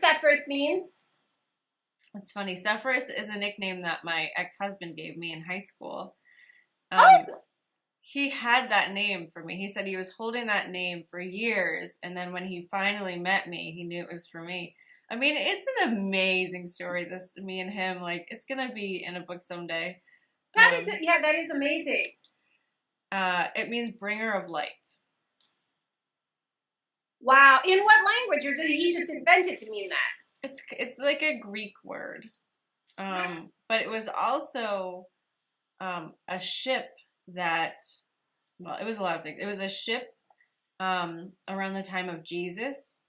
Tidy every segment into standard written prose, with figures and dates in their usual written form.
what Sephyrus means? It's funny. Sephyrus is a nickname that my ex-husband gave me in high school. Oh, He had that name for me. He said he was holding that name for years, and then when he finally met me, he knew it was for me. I mean, it's an amazing story. This me and him, like it's gonna be in a book someday. that is amazing. It means bringer of light. Wow. In what language, or did he just invent it to mean that? It's like a Greek word, but it was also a ship that, well, it was a lot of things. It was a ship around the time of Jesus.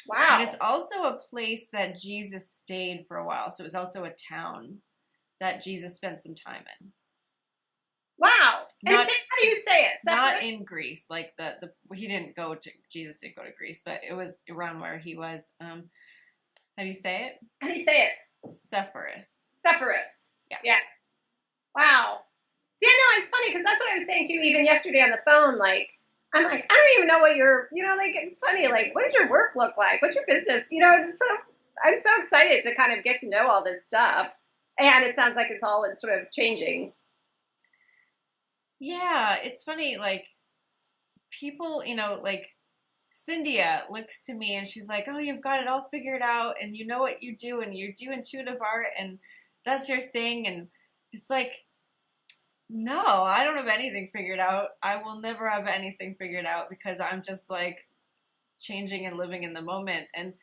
Wow. And it's also a place that Jesus stayed for a while. So it was also a town that Jesus spent some time in. Wow. And Not, how do you say it? not in Greece. Like he didn't go to, Jesus didn't go to Greece, but it was around where he was. How do you say it? How do you say it? Sephyrus. Sephyrus. Yeah. Yeah. Wow. See, I know it's funny because that's what I was saying to you even yesterday on the phone. Like, I'm like, I don't even know what like, it's funny. Like, what does your work look like? What's your business? I'm so excited to kind of get to know all this stuff. And it sounds like it's all sort of changing. Yeah, it's funny. Like, people, like, Cynthia looks to me and she's like, oh, you've got it all figured out and you know what you do and you do intuitive art and that's your thing. And it's like, no, I don't have anything figured out. I will never have anything figured out because I'm just like changing and living in the moment. And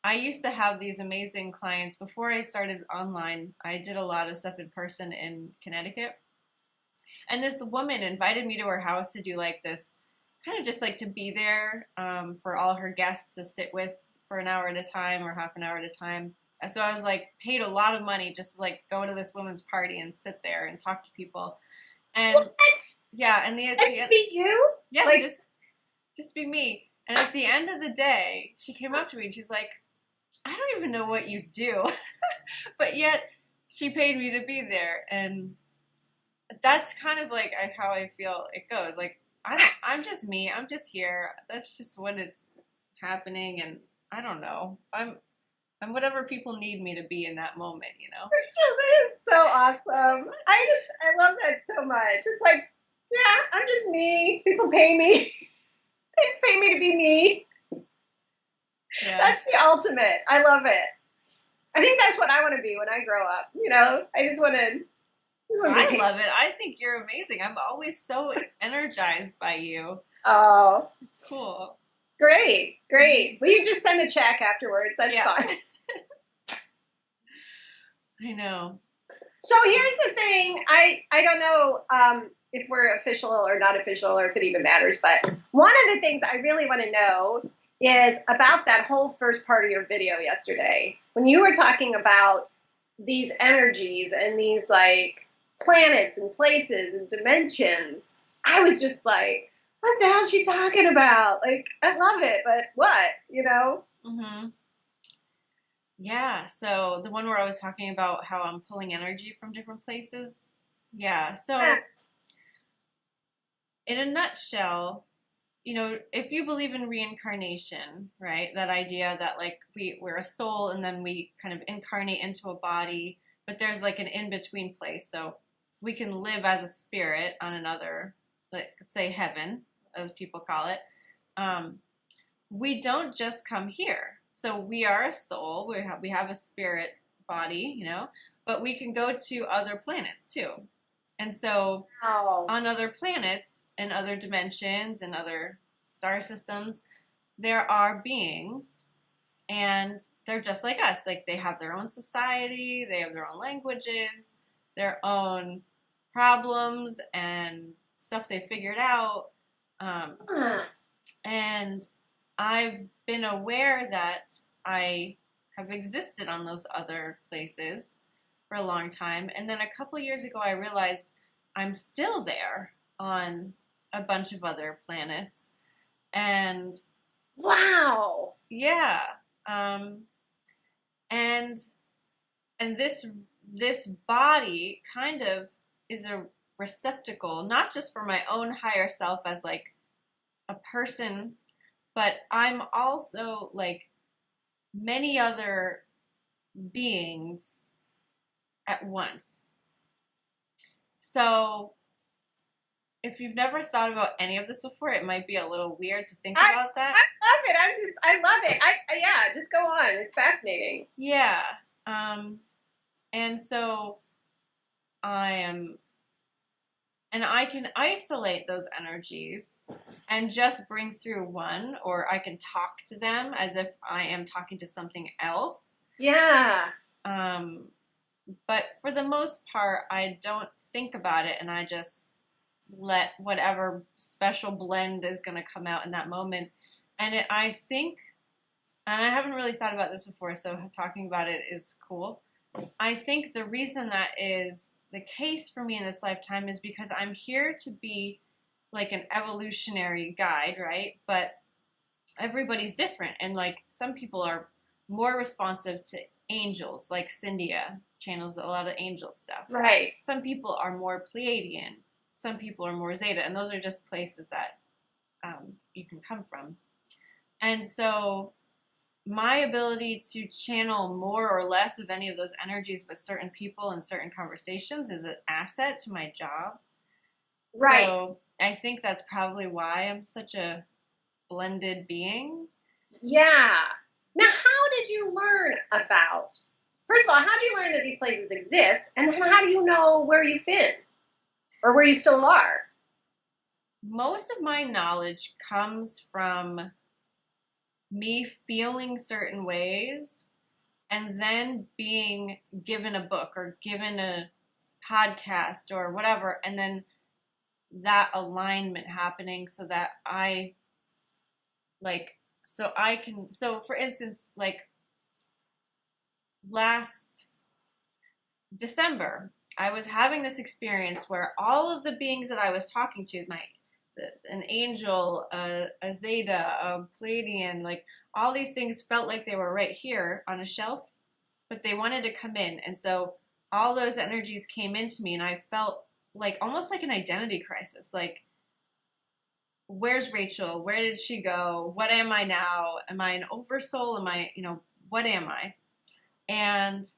I used to have these amazing clients before I started online. I did a lot of stuff in person in Connecticut. And this woman invited me to her house to do like this, kind of just like to be there for all her guests to sit with for an hour at a time or half an hour at a time. And so I was like paid a lot of money just to like go to this woman's party and sit there and talk to people. And what? yeah, and Just be you? yeah, Like, just be me. And at the end of the day, she came up to me and she's like, I don't even know what you do, but yet she paid me to be there, and that's kind of like how I feel it goes. Like I'm just me. I'm just here. That's just what it's happening, and I don't know. I'm whatever people need me to be in that moment, that is so awesome. I love that so much. It's like, yeah, I'm just me. People pay me. They just pay me to be me. Yeah. That's the ultimate. I love it. I think that's what I want to be when I grow up. I just want to. I love it. I think you're amazing. I'm always so energized by you. Oh, it's cool. Great. Will you just send a check afterwards? That's fine. I know. So here's the thing. I don't know if we're official or not official or if it even matters, but one of the things I really want to know is about that whole first part of your video yesterday. When you were talking about these energies and these like planets and places and dimensions, I was just like, what the hell is she talking about? Like, I love it, but what, Mm-hmm. Yeah, so the one where I was talking about how I'm pulling energy from different places. Yeah, so in a nutshell, if you believe in reincarnation, right, that idea that like we're a soul and then we kind of incarnate into a body, but there's like an in-between place. So we can live as a spirit on another, like say heaven, as people call it. We don't just come here. So we are a soul, we have a spirit body, but we can go to other planets too. And so on other planets and other dimensions and other star systems, there are beings and they're just like us. Like they have their own society, they have their own languages, their own problems and stuff they figured out. And I've been aware that I have existed on those other places for a long time. And then a couple of years ago, I realized I'm still there on a bunch of other planets. And wow. Yeah. And this body kind of is a receptacle, not just for my own higher self as like a person, but I'm also like many other beings at once. So if you've never thought about any of this before, it might be a little weird to think about that. I love it. I love it. Yeah, just go on. It's fascinating. Yeah. And so and I can isolate those energies and just bring through one, or I can talk to them as if I am talking to something else. Yeah. But for the most part, I don't think about it, and I just let whatever special blend is going to come out in that moment. And I think, and I haven't really thought about this before, so talking about it is cool. I think the reason that is the case for me in this lifetime is because I'm here to be like an evolutionary guide, right? But everybody's different. And like some people are more responsive to angels, like Cynthia channels a lot of angel stuff. Right. Some people are more Pleiadian. Some people are more Zeta. And those are just places that you can come from. And so my ability to channel more or less of any of those energies with certain people and certain conversations is an asset to my job. Right. So I think that's probably why I'm such a blended being. Yeah. Now, how did you learn about, first of all, how did you learn that these places exist? And then how do you know where you've been or where you still are? Most of my knowledge comes from me feeling certain ways and then being given a book or given a podcast or whatever, and then that alignment happening so that I can, for instance, like last December, I was having this experience where all of the beings that I was talking to, an angel, a Zeta, a Pleiadian, like all these things felt like they were right here on a shelf, but they wanted to come in. And so all those energies came into me and I felt like almost like an identity crisis. Like, where's Rachel? Where did she go? What am I now? Am I an oversoul? Am I, what am I? And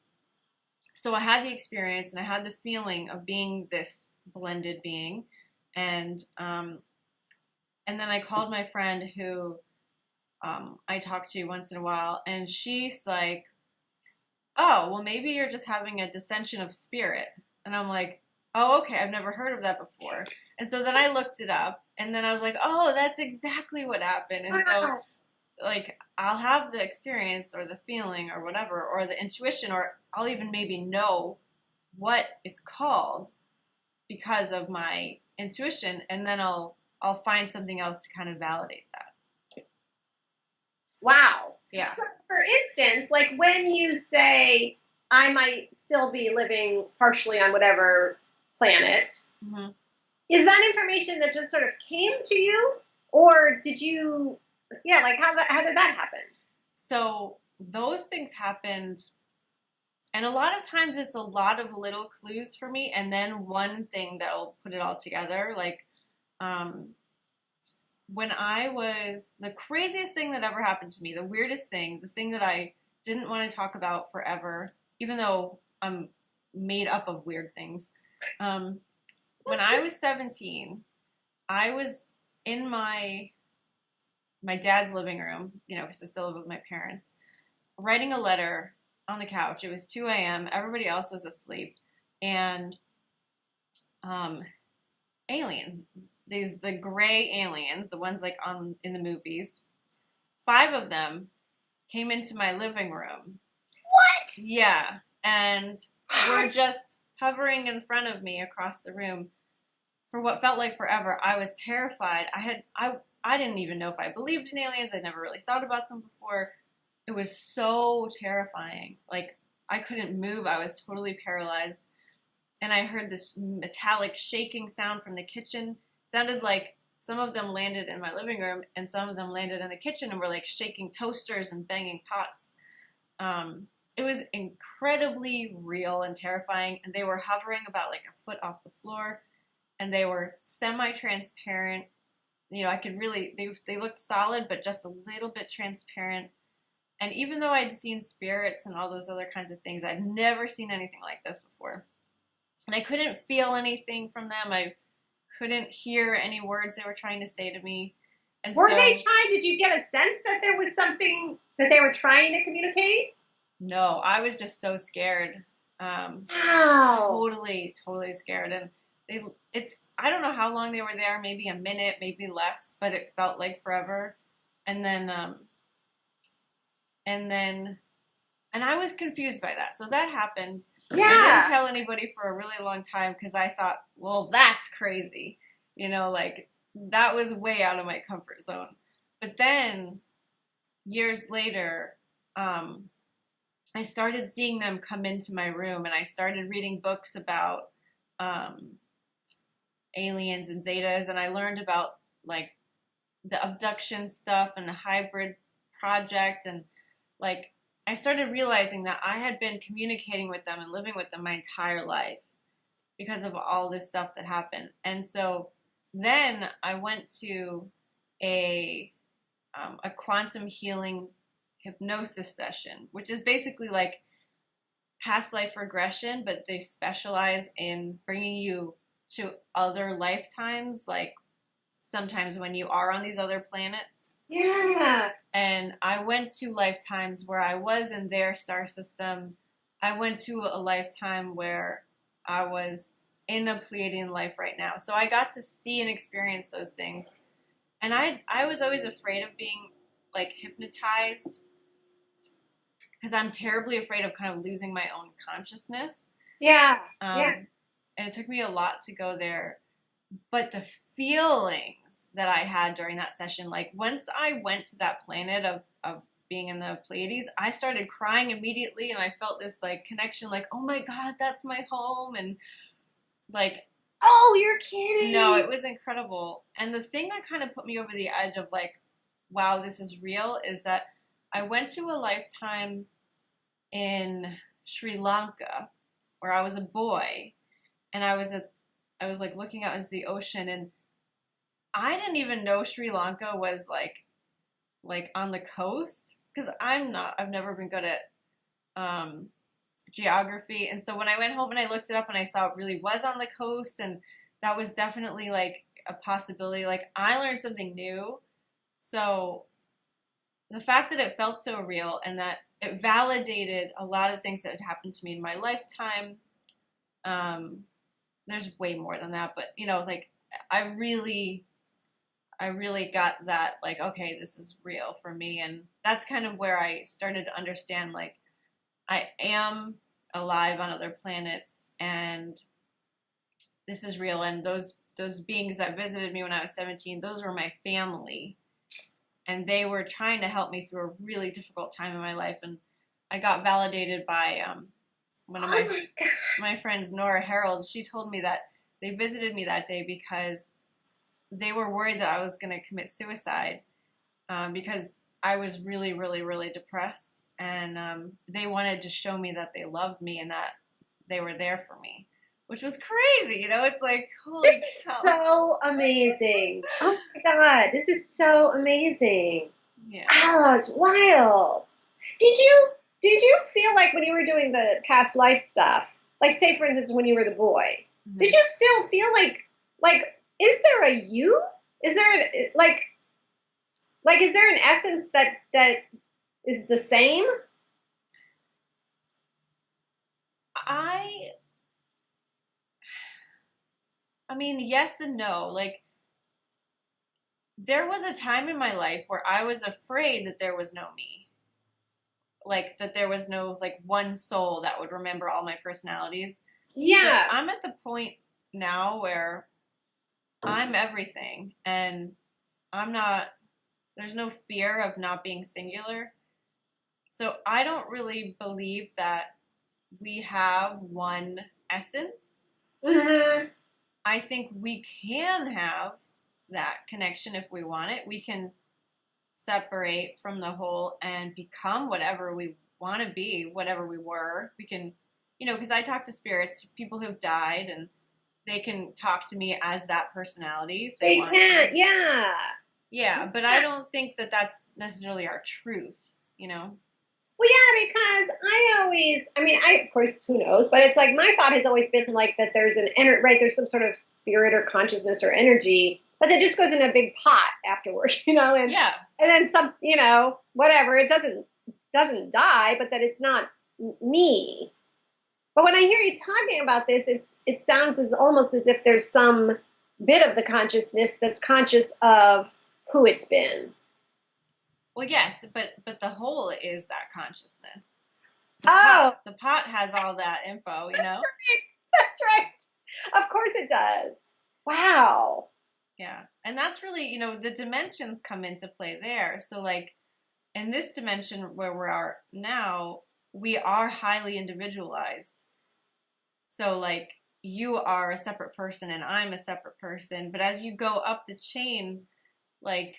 so I had the experience and I had the feeling of being this blended being. And then I called my friend who I talk to once in a while, and she's like, oh, well, maybe you're just having a dissension of spirit. And I'm like, oh, okay, I've never heard of that before. And so then I looked it up, and then I was like, oh, that's exactly what happened. And so, like, I'll have the experience or the feeling or whatever, or the intuition, or I'll even maybe know what it's called because of my intuition, and then I'll find something else to kind of validate that. Wow. Yeah. So, for instance, like when you say, I might still be living partially on whatever planet, Mm-hmm. Is that information that just sort of came to you? Or did you, like how did that happen? So those things happened, and a lot of times it's a lot of little clues for me, and then one thing that'll put it all together. Like, when I was, the craziest thing that ever happened to me, the weirdest thing, the thing that I didn't want to talk about forever, even though I'm made up of weird things. When I was 17, I was in my dad's living room, because I still live with my parents, writing a letter on the couch. It was 2 a.m. Everybody else was asleep. And aliens, the gray aliens, the ones like in the movies, 5 of them came into my living room. What? Yeah. And were just hovering in front of me across the room for what felt like forever. I was terrified. I didn't even know if I believed in aliens. I'd never really thought about them before. It was so terrifying. Like, I couldn't move. I was totally paralyzed. And I heard this metallic shaking sound from the kitchen. It sounded like some of them landed in my living room and some of them landed in the kitchen and were like shaking toasters and banging pots. It was incredibly real and terrifying. And they were hovering about like a foot off the floor. And they were semi-transparent. I could really, they looked solid, but just a little bit transparent. And even though I'd seen spirits and all those other kinds of things, I'd never seen anything like this before. And I couldn't feel anything from them. I couldn't hear any words they were trying to say to me. And Were they trying? Did you get a sense that there was something that they were trying to communicate? No, I was just so scared. Wow. Totally scared. And I don't know how long they were there, maybe a minute, maybe less, but it felt like forever. And then I was confused by that. So that happened. Yeah. I didn't tell anybody for a really long time because I thought, well, that's crazy. Like that was way out of my comfort zone. But then years later, I started seeing them come into my room, and I started reading books about aliens and Zetas, and I learned about like the abduction stuff and the hybrid project, and like I started realizing that I had been communicating with them and living with them my entire life because of all this stuff that happened. And so then I went to a quantum healing hypnosis session, which is basically like past life regression, but they specialize in bringing you to other lifetimes, like sometimes when you are on these other planets. Yeah. And I went to lifetimes where I was in their star system. I went to a lifetime where I was in a Pleiadian life right now. So I got to see and experience those things. And I was always afraid of being like hypnotized because I'm terribly afraid of kind of losing my own consciousness. Yeah. And it took me a lot to go there. But the feelings that I had during that session, like once I went to that planet of being in the Pleiades, I started crying immediately, and I felt this like connection, like, oh my God, that's my home. And like, oh, you're kidding. No, it was incredible. And the thing that kind of put me over the edge of like, wow, this is real, is that I went to a lifetime in Sri Lanka where I was a boy, and I was like looking out into the ocean, and I didn't even know Sri Lanka was like on the coast, because I've never been good at geography. And so when I went home and I looked it up and I saw it really was on the coast, and that was definitely like a possibility. Like I learned something new. So the fact that it felt so real and that it validated a lot of things that had happened to me in my lifetime. There's way more than that, but like I really got that, like, okay, this is real for me. And that's kind of where I started to understand, like, I am alive on other planets, and this is real. And those beings that visited me when I was 17, those were my family, and they were trying to help me through a really difficult time in my life. And I got validated by one of my friends, Nora Harold. She told me that they visited me that day because they were worried that I was going to commit suicide because I was really, really, really depressed. And they wanted to show me that they loved me and that they were there for me, which was crazy. It's like, holy This is cow. so amazing. Oh my God, this is so amazing. Yeah. Oh, it's wild. Did you feel like when you were doing the past life stuff, like say for instance when you were the boy, Mm-hmm. did you still feel like is there a you? Is there like is there an essence that is the same? I mean, yes and no. Like, there was a time in my life where I was afraid that there was no me. Like, that there was no, like, one soul that would remember all my personalities. Yeah. But I'm at the point now where I'm everything, and there's no fear of not being singular. So I don't really believe that we have one essence. Mm-hmm. I think we can have that connection if we want it. We can separate from the whole and become whatever we want to be, whatever we were. We can, because I talk to spirits, people who've died, and they can talk to me as that personality if they want can, to. yeah. Yeah, but I don't think that that's necessarily our truth. you know? Well, yeah, because of course, who knows, but it's like my thought has always been like that there's right, there's some sort of spirit or consciousness or energy, but it just goes in a big pot afterward, and Yeah. and then some, whatever, it doesn't die, but that it's not me. But when I hear you talking about this, it sounds almost as if there's some bit of the consciousness that's conscious of who it's been. Well, yes, but the whole is that consciousness. The pot has all that info, That's right. That's right. Of course it does. Wow. Yeah. And that's really, the dimensions come into play there. So like in this dimension where we are now, we are highly individualized. So like you are a separate person and I'm a separate person, but as you go up the chain, like,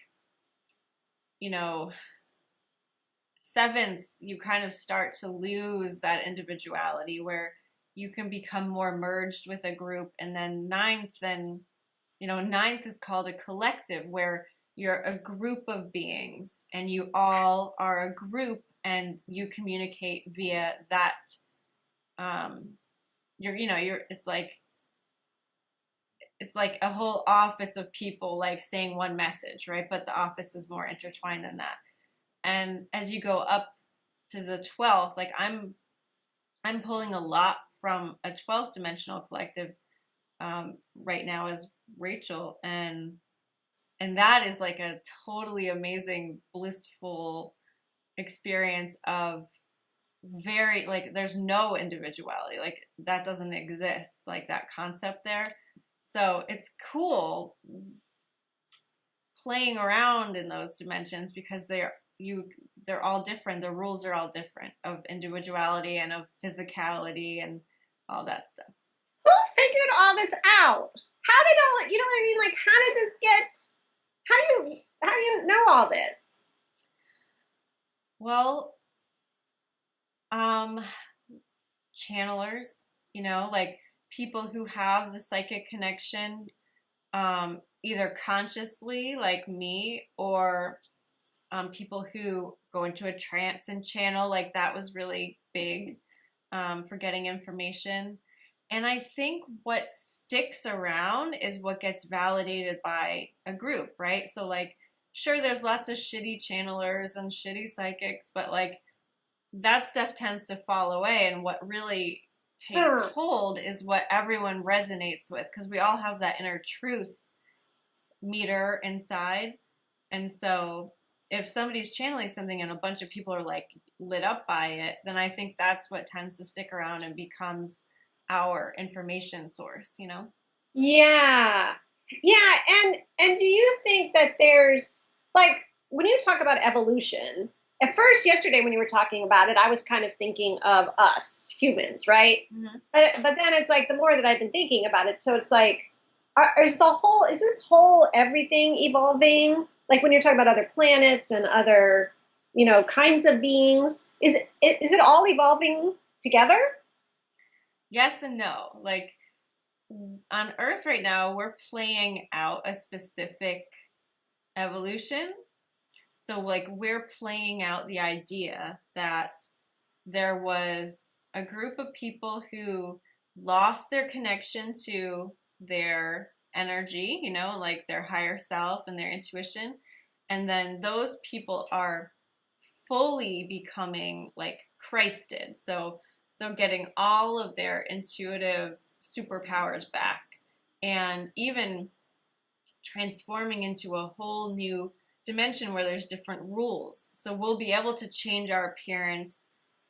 seventh, you kind of start to lose that individuality where you can become more merged with a group. And then ninth is called a collective, where you're a group of beings and you all are a group and you communicate via that. It's like a whole office of people like saying one message, right? But the office is more intertwined than that. And as you go up to the 12th, like I'm pulling a lot from a 12th dimensional collective right now as Rachel, and that is like a totally amazing, blissful experience of very, like, there's no individuality, like that doesn't exist, like that concept there. So it's cool playing around in those dimensions because they're all different. The rules are all different of individuality and of physicality and all that stuff. Who figured all this out? How did you know what I mean? Like, how did this get, how do you know all this? Well, channelers, like people who have the psychic connection, either consciously like me or people who go into a trance and channel, like that was really big for getting information. And I think what sticks around is what gets validated by a group, right? So like, sure, there's lots of shitty channelers and shitty psychics, but like that stuff tends to fall away. And what really takes hold is what everyone resonates with, because we all have that inner truth meter inside. And so if somebody's channeling something and a bunch of people are like lit up by it, then I think that's what tends to stick around and becomes our information source, Yeah. And do you think that there's, like, when you talk about evolution, at first yesterday when you were talking about it, I was kind of thinking of us humans, right? Mm-hmm. But then it's like the more that I've been thinking about it, so it's like, is this whole everything evolving? Like when you're talking about other planets and other, kinds of beings, is it all evolving together? Yes and no. Like on Earth right now, we're playing out a specific evolution. So like we're playing out the idea that there was a group of people who lost their connection to their energy, like their higher self and their intuition. And then those people are fully becoming like Christed. So they're getting all of their intuitive superpowers back and even transforming into a whole new dimension where there's different rules. So we'll be able to change our appearance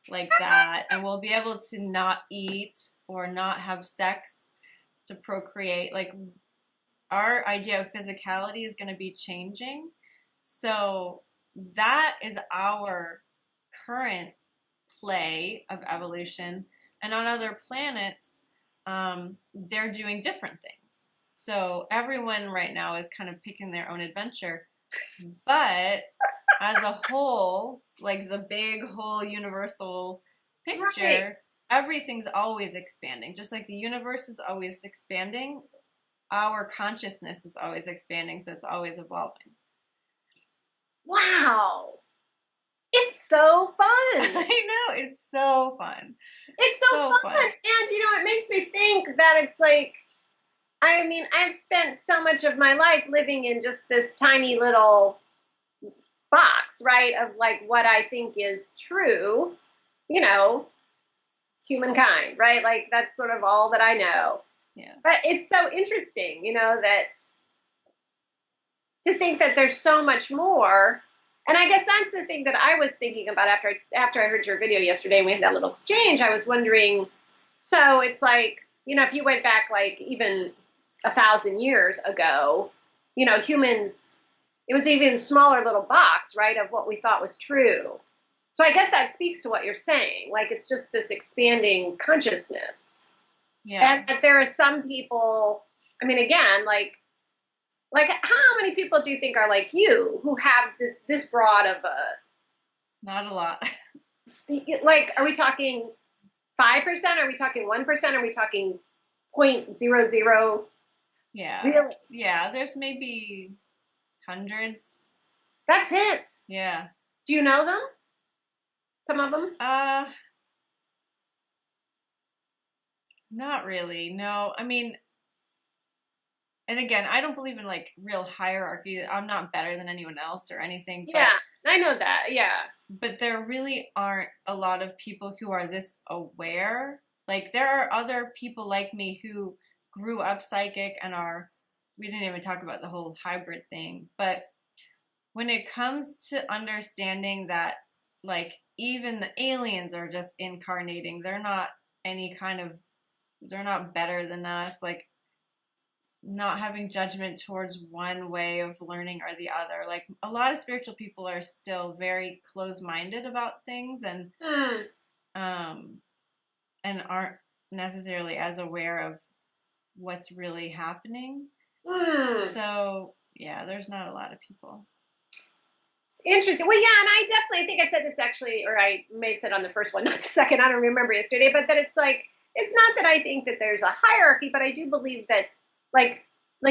like that, and we'll be able to not eat or not have sex to procreate. Like our idea of physicality is going to be changing. So that is our current play of evolution. And on other planets, they're doing different things. So everyone right now is kind of picking their own adventure. But as a whole, like the big whole universal picture, right, everything's always expanding. Just like the universe is always expanding, our consciousness is always expanding, so it's always evolving. Wow. It's so fun. I know, it's so fun. It's so fun. And, it makes me think that it's like, I mean, I've spent so much of my life living in just this tiny little box, right, of like what I think is true, humankind, right? Like that's sort of all that I know. Yeah. But it's so interesting, that to think that there's so much more. And I guess that's the thing that I was thinking about after I heard your video yesterday and we had that little exchange. I was wondering, so it's like, if you went back like even 1,000 years ago, humans, it was even a smaller little box, right, of what we thought was true. So I guess that speaks to what you're saying. Like it's just this expanding consciousness. Yeah. And that there are some people, I mean, again, like how many people do you think are like you who have this broad of a... Not a lot. Like, are we talking 5%? Are we talking 1%? Are we talking 0.00? Yeah. Really? Yeah, there's maybe hundreds. That's it? Yeah. Do you know them? Some of them? Not really. No. I mean, and again, I don't believe in like real hierarchy. I'm not better than anyone else or anything. Yeah, I know that. Yeah. But there really aren't a lot of people who are this aware. Like there are other people like me who grew up psychic and we didn't even talk about the whole hybrid thing. But when it comes to understanding that like even the aliens are just incarnating, they're not they're not better than us. Like not having judgment towards one way of learning or the other. Like a lot of spiritual people are still very close-minded about things and aren't necessarily as aware of what's really happening. So yeah, there's not a lot of people. It's interesting. Well, yeah, and I think I said this actually, or I may have said on the first one, not the second, I don't remember yesterday, but that it's like, it's not that I think that there's a hierarchy, but I do believe that like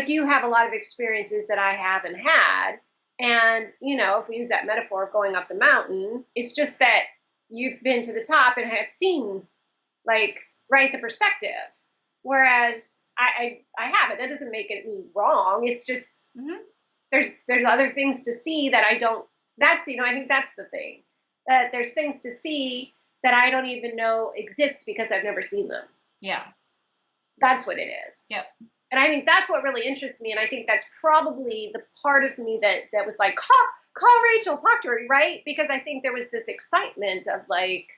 you have a lot of experiences that I haven't had. And, if we use that metaphor of going up the mountain, it's just that you've been to the top and have seen, like, right, the perspective. Whereas I haven't. That doesn't make it wrong. It's just, there's other things to see that I don't, I think that's the thing. That there's things to see that I don't even know exist because I've never seen them. Yeah. That's what it is. Yep. And I think that's what really interests me. And I think that's probably the part of me that was like, call Rachel, talk to her, right? Because I think there was this excitement of like,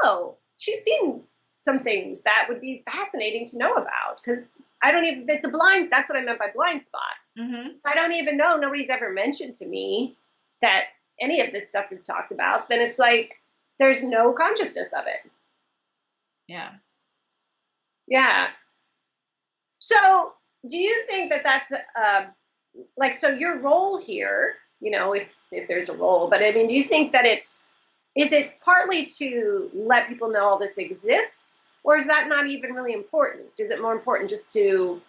oh, she's seen some things that would be fascinating to know about. Because that's what I meant by blind spot. Mm-hmm. I don't even know, nobody's ever mentioned to me that any of this stuff we've talked about. Then it's like, there's no consciousness of it. Yeah. Yeah. So, do you think that that's so your role here? If there's a role, but I mean, do you think that is it partly to let people know all this exists, or is that not even really important? Is it more important just to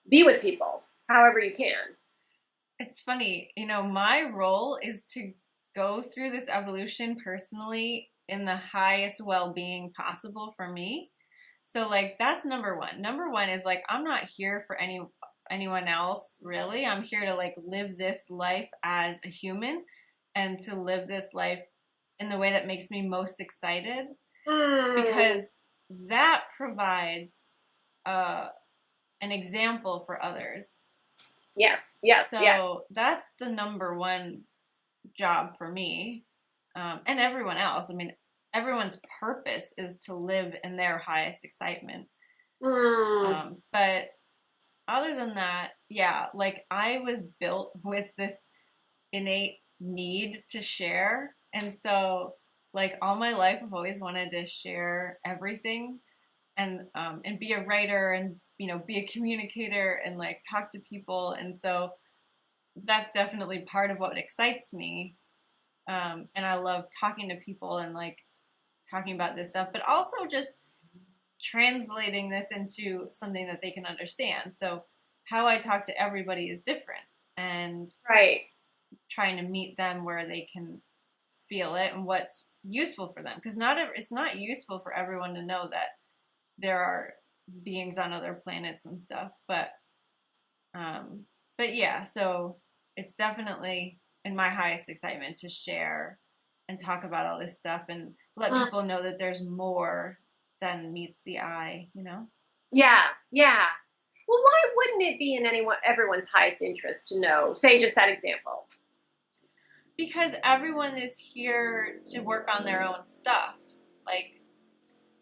be with people, however you can? It's funny, my role is to go through this evolution personally in the highest well-being possible for me. So like that's number one. Number one is like I'm not here for anyone else really. I'm here to like live this life as a human and to live this life in the way that makes me most excited because that provides an example for others. Yes. So that's the number one job for me and everyone else. I mean, everyone's purpose is to live in their highest excitement. But other than that, yeah, like I was built with this innate need to share. And so like all my life, I've always wanted to share everything and be a writer and, be a communicator and like talk to people. And so that's definitely part of what excites me. And I love talking to people and like talking about this stuff, but also just translating this into something that they can understand. So how I talk to everybody is different and right. Trying to meet them where they can feel it and what's useful for them. Because it's not useful for everyone to know that there are beings on other planets and stuff. But yeah, so it's definitely in my highest excitement to share and talk about all this stuff and let people know that there's more than meets the eye, you know? Yeah, yeah. Well, why wouldn't it be in everyone's highest interest to know? Say just that example. Because everyone is here to work on their own stuff. Like,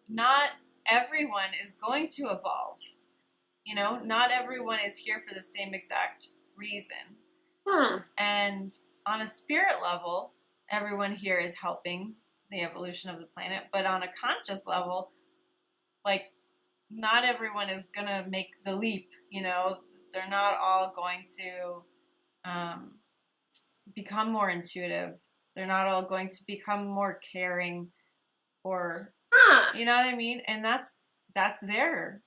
not everyone is going to evolve. You know, not everyone is here for the same exact reason. And on a spirit level, everyone here is helping the evolution of the planet. But on a conscious level, like, not everyone is going to make the leap, you know? They're not all going to become more intuitive. They're not all going to become more caring or, you know what I mean? And that's their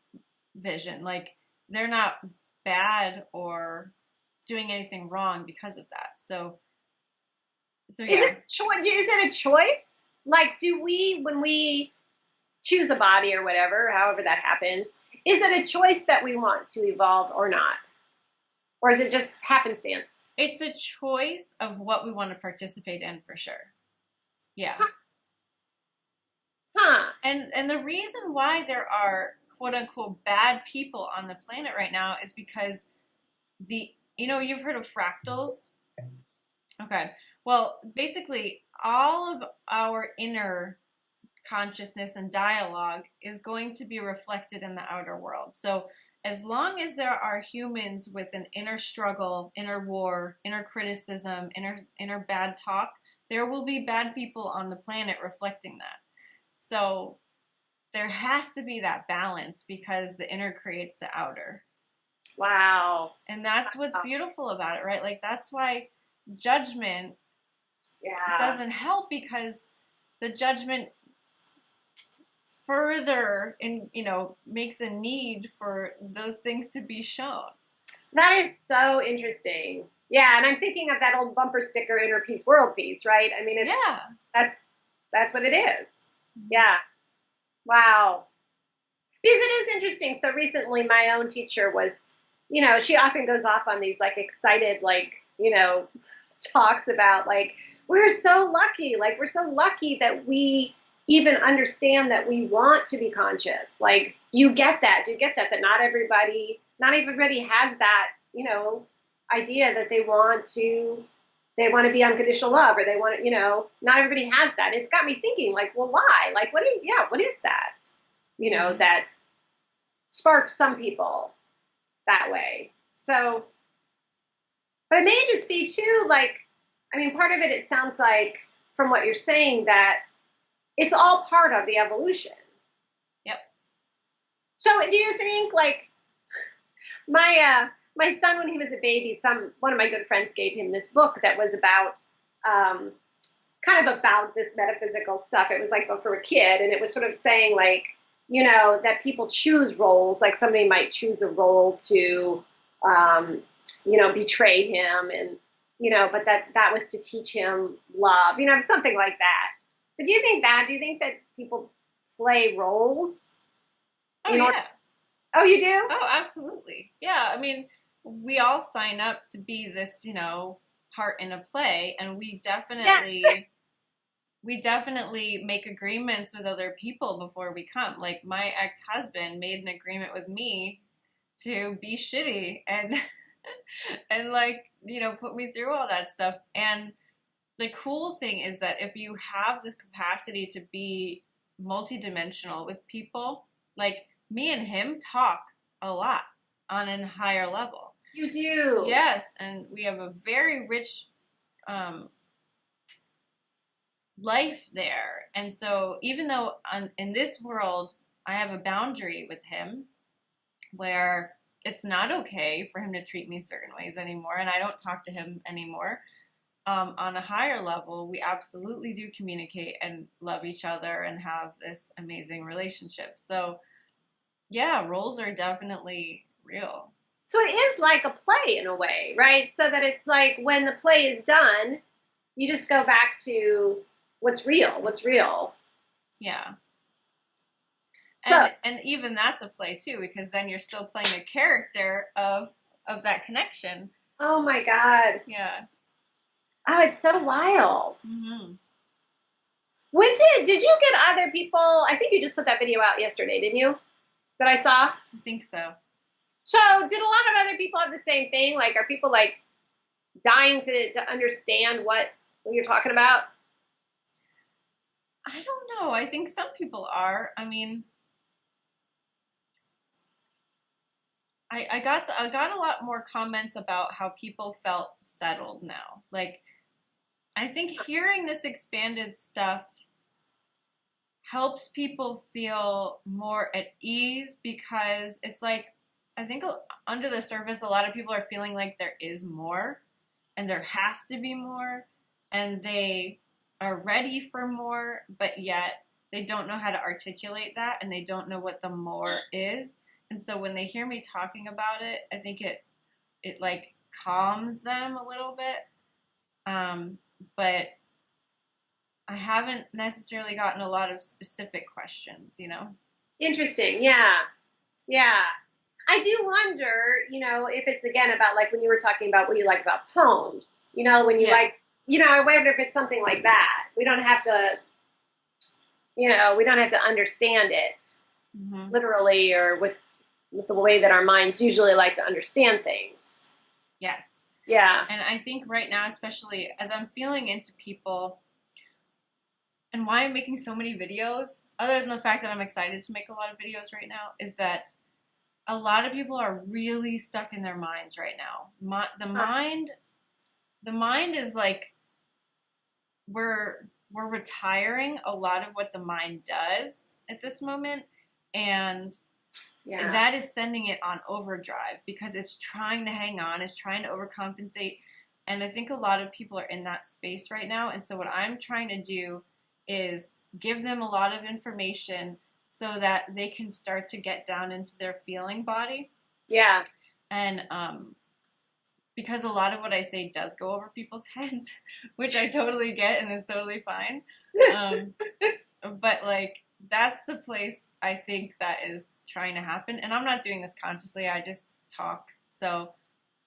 vision. Like, they're not bad or doing anything wrong because of that. So yeah. Is it a choice? Like, when we choose a body or whatever, however that happens, is it a choice that we want to evolve or not? Or is it just happenstance? It's a choice of what we want to participate in, for sure. Yeah. And the reason why there are quote unquote bad people on the planet right now is because you've heard of fractals? Okay. Well, basically all of our inner consciousness and dialogue is going to be reflected in the outer world. So as long as there are humans with an inner struggle, inner war, inner criticism, inner bad talk, there will be bad people on the planet reflecting that. So there has to be that balance because the inner creates the outer. Wow. And that's what's beautiful about it, right? Like, that's why judgment doesn't help, because the judgment further makes a need for those things to be shown. That is so interesting. Yeah, and I'm thinking of that old bumper sticker, inner peace, world peace, right? I mean, that's what it is. Yeah. Wow. Because it is interesting. So recently my own teacher was, she often goes off on these like excited, like, talks about like, we're so lucky that we even understand that we want to be conscious. Like, do you get that? That not everybody has that, idea that they want to be unconditional love, or they want to, not everybody has that. It's got me thinking like, well, why? Like, what is that? That sparks some people that way. So, but it may just be too, like, I mean, part of it sounds like from what you're saying that it's all part of the evolution. Yep. So do you think, like, my son, when he was a baby, one of my good friends gave him this book that was about, kind of about this metaphysical stuff. It was like for a kid, and it was sort of saying like, that people choose roles. Like somebody might choose a role to, betray him, and but that was to teach him love. Something like that. But do you think that people play roles? Oh, yeah. Oh, you do? Oh, absolutely. Yeah, I mean, we all sign up to be this, part in a play, and we definitely make agreements with other people before we come. Like, my ex-husband made an agreement with me to be shitty and and like, put me through all that stuff. And the cool thing is that if you have this capacity to be multidimensional with people, like me and him talk a lot on a higher level. You do? Yes, and we have a very rich life there. And so even though in this world I have a boundary with him where it's not okay for him to treat me certain ways anymore, and I don't talk to him anymore, on a higher level, we absolutely do communicate and love each other and have this amazing relationship. So yeah, roles are definitely real. So it is like a play in a way, right? So that it's like when the play is done, You just go back to what's real. Yeah. So, and even that's a play too, because then you're still playing a character of that connection. oh my God. Yeah. Oh, it's so wild. Mm-hmm. When did you get other people? I think you just put that video out yesterday, didn't you? That I saw? I think so. So, did a lot of other people have the same thing? Like, are people like dying to understand what you're talking about? I don't know. I think some people are. I mean, I got a lot more comments about how people felt settled now. Like, I think hearing this expanded stuff helps people feel more at ease, because it's like, I think under the surface, a lot of people are feeling like there is more and there has to be more, and they are ready for more, but yet they don't know how to articulate that, and they don't know what the more is. And so when they hear me talking about it, I think it like calms them a little bit. But I haven't necessarily gotten a lot of specific questions, you know? Interesting. Yeah. Yeah. I do wonder, if it's again about like when you were talking about what you like about poems, when you like, I wonder if it's something like that. We don't have to, we don't have to understand it literally or with the way that our minds usually like to understand things. Yes. Yeah. And I think right now, especially as I'm feeling into people, and why I'm making so many videos, other than the fact that I'm excited to make a lot of videos right now, is that a lot of people are really stuck in their minds right now. The mind is like, we're retiring a lot of what the mind does at this moment, and that is sending it on overdrive because it's trying to hang on, it's trying to overcompensate, and I think a lot of people are in that space right now. And so what I'm trying to do is give them a lot of information so that they can start to get down into their feeling body. Yeah. And because a lot of what I say does go over people's heads, which I totally get and is totally fine. But like, that's the place I think that is trying to happen. And I'm not doing this consciously, I just talk. So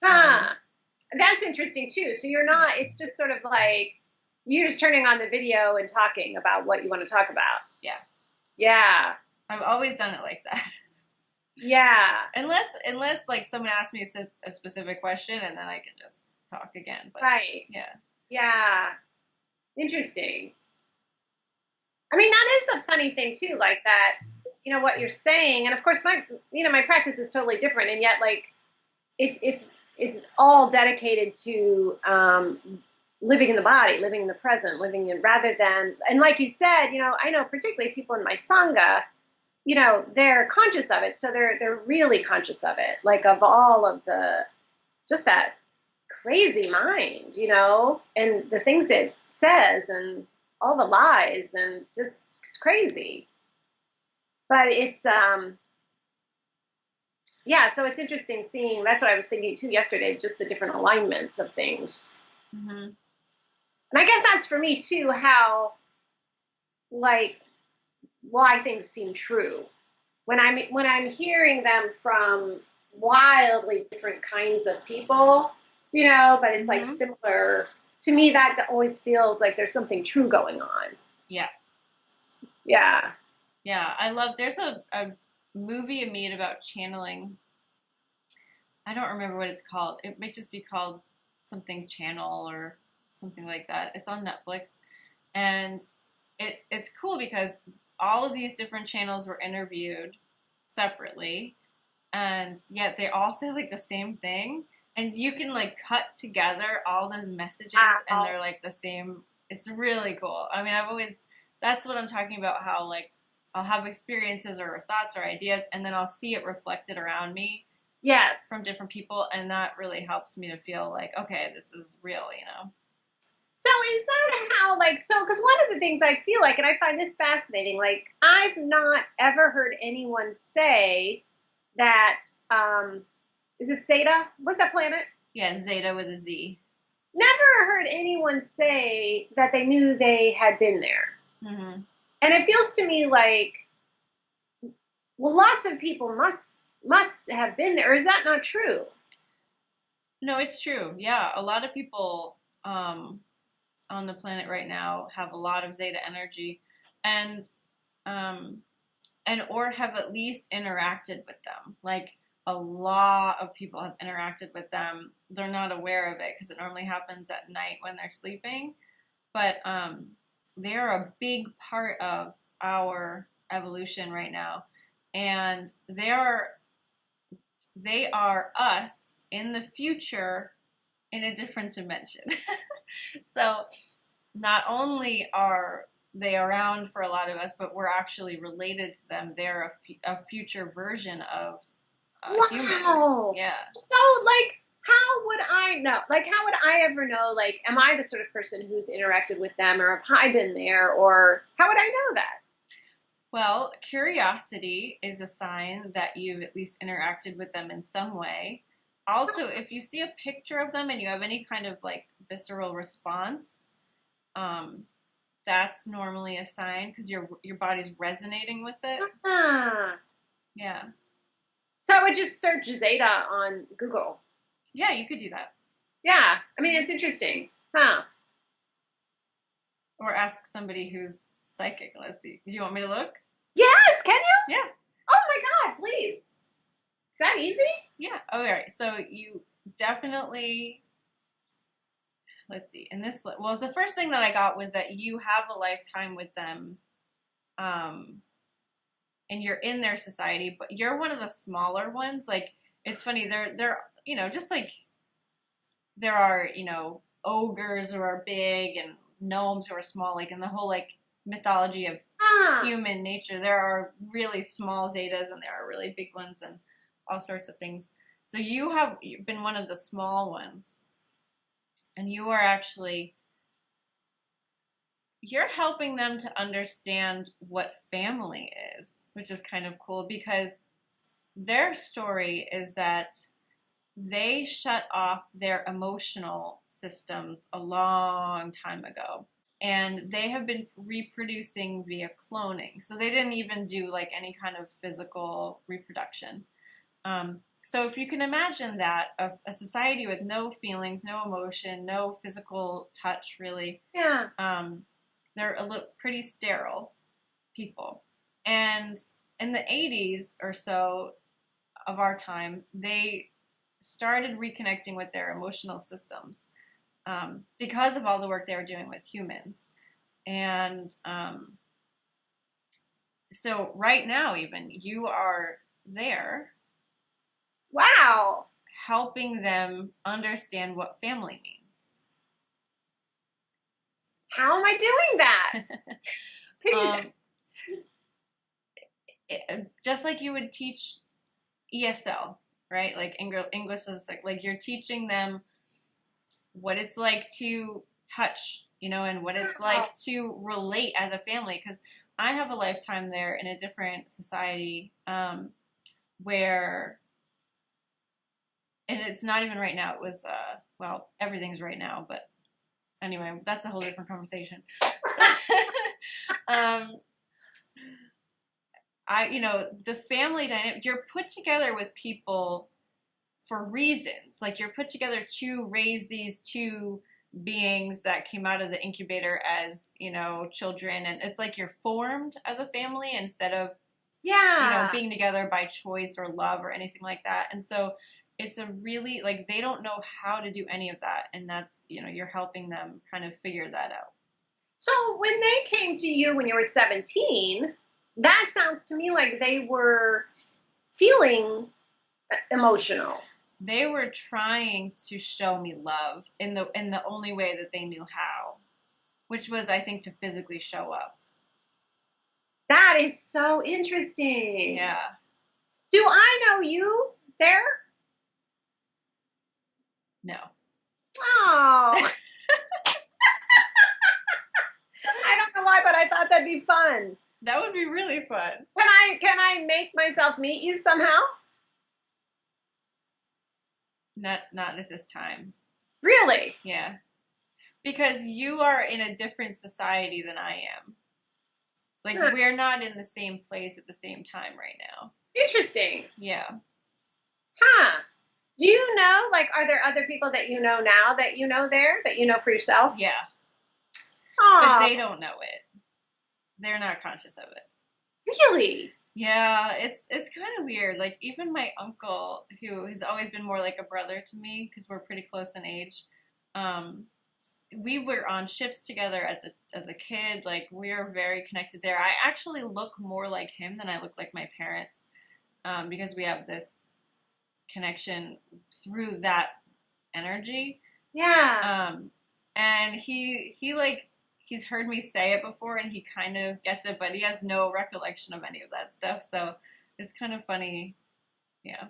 that's interesting too. So you're not, it's just sort of like you're just turning on the video and talking about what you want to talk about. Yeah. Yeah. I've always done it like that. Yeah. Unless like someone asks me a specific question, and then I can just talk again. But, right. Yeah. Yeah. Interesting. I mean, that is the funny thing too, like that, what you're saying. And of course my practice is totally different. And yet like it's all dedicated to, living in the body, living in the present, living in rather than, and like you said, I know particularly people in my Sangha, they're conscious of it. So they're really conscious of it, like of all of just that crazy mind, and the things it says and all the lies and just it's crazy. But it's, yeah, so it's interesting seeing, that's what I was thinking too yesterday, just the different alignments of things. Mm-hmm. And I guess that's for me too, how, like, why things seem true. When I'm hearing them from wildly different kinds of people, but it's like similar, to me that always feels like there's something true going on. Yeah. Yeah. Yeah, I love, there's a movie I made about channeling. I don't remember what it's called. It might just be called something channel or something like that. It's on Netflix. And it's cool because all of these different channels were interviewed separately, and yet they all say like the same thing. And you can like cut together all the messages and they're like the same. It's really cool. I mean, that's what I'm talking about, how like I'll have experiences or thoughts or ideas, and then I'll see it reflected around me. Yes. From different people, and that really helps me to feel like, okay, this is real, So is that how, like, so, because one of the things I feel like, and I find this fascinating, like, I've not ever heard anyone say that, is it Zeta? What's that planet? Yeah, Zeta with a Z. never heard anyone say that they knew they had been there. Mm-hmm. And it feels to me like, well, lots of people must have been there. Is that not true? No, it's true. Yeah, a lot of people on the planet right now have a lot of Zeta energy, and um, or have at least interacted with them. Like a lot of people have interacted with them. They're not aware of it because it normally happens at night when they're sleeping. But they're a big part of our evolution right now, and they are us in the future in a different dimension. So not only are they around for a lot of us, but we're actually related to them. They're a future version of human. Wow. Yeah. So, like, how would I know? Like, how would I ever know? Like, am I the sort of person who's interacted with them, or have I been there, or how would I know that? Well, curiosity is a sign that you've at least interacted with them in some way. Also, if you see a picture of them and you have any kind of like visceral response, that's normally a sign because your body's resonating with it. Ah. Yeah. So I would just search Zeta on Google. Yeah, you could do that. Yeah. I mean, it's interesting. Huh. Or ask somebody who's psychic. Let's see. Do you want me to look? Yes, can you? Yeah. Oh my God, please. Is that easy? Yeah. All right. So you definitely, let's see. In this, well, the first thing that I got was that you have a lifetime with them, and you're in their society, but you're one of the smaller ones. Like, it's funny. They're just like there are ogres who are big and gnomes who are small. Like in the whole like mythology of human nature, there are really small Zetas and there are really big ones and all sorts of things. So you've been one of the small ones, and you're helping them to understand what family is, which is kind of cool because their story is that they shut off their emotional systems a long time ago. And they have been reproducing via cloning. So they didn't even do like any kind of physical reproduction. So if you can imagine that, of a society with no feelings, no emotion, no physical touch, really. Yeah. They're pretty sterile people. And in the 80s or so of our time, they started reconnecting with their emotional systems because of all the work they were doing with humans. And so right now, even, you are there. Wow. Helping them understand what family means. How am I doing that? Just like you would teach ESL, right? Like English is like you're teaching them what it's like to touch, and what it's like to relate as a family. Because I have a lifetime there in a different society where, and it's not even right now. It was, well, everything's right now, but anyway, that's a whole different conversation. The family dynamic, you're put together with people for reasons. Like, you're put together to raise these two beings that came out of the incubator as, children. And it's like you're formed as a family instead of, being together by choice or love or anything like that. And so it's a really, like, they don't know how to do any of that. And that's, you're helping them kind of figure that out. So when they came to you when you were 17, that sounds to me like they were feeling emotional. They were trying to show me love in the only way that they knew how, which was, I think, to physically show up. That is so interesting. Yeah. Do I know you there? No. Oh. I don't know why, but I thought that'd be fun. That would be really fun. Can I make myself meet you somehow? Not at this time. Really? Yeah. Because you are in a different society than I am. Like, Huh. we're not in the same place at the same time right now. Interesting. Yeah. Huh. Do you know, like, are there other people that you know now that you know there, that you know for yourself? Yeah. Oh, But they don't know it. They're not conscious of it. really? Yeah, it's kind of weird. Like, even my uncle, who has always been more like a brother to me because we're pretty close in age, um, we were on ships together as a kid. Like, we're very connected there. I actually look more like him than I look like my parents, because we have this connection through that energy. Yeah. And he like he's heard me say it before, and he kind of gets it, but he has no recollection of any of that stuff. So it's kind of funny. Yeah,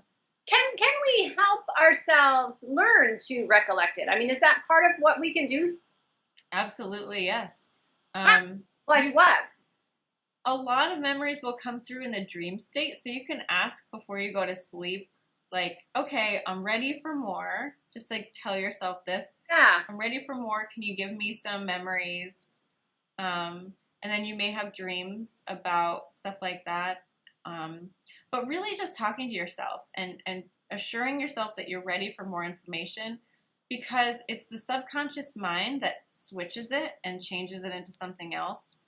Can we help ourselves learn to recollect it? I mean, is that part of what we can do? absolutely, yes. Like what? A lot of memories will come through in the dream state, so you can ask before you go to sleep, like, okay, I'm ready for more. Just like tell yourself this. Yeah. I'm ready for more. Can you give me some memories? And then you may have dreams about stuff like that. But really just talking to yourself and assuring yourself that you're ready for more information, because it's the subconscious mind that switches it and changes it into something else.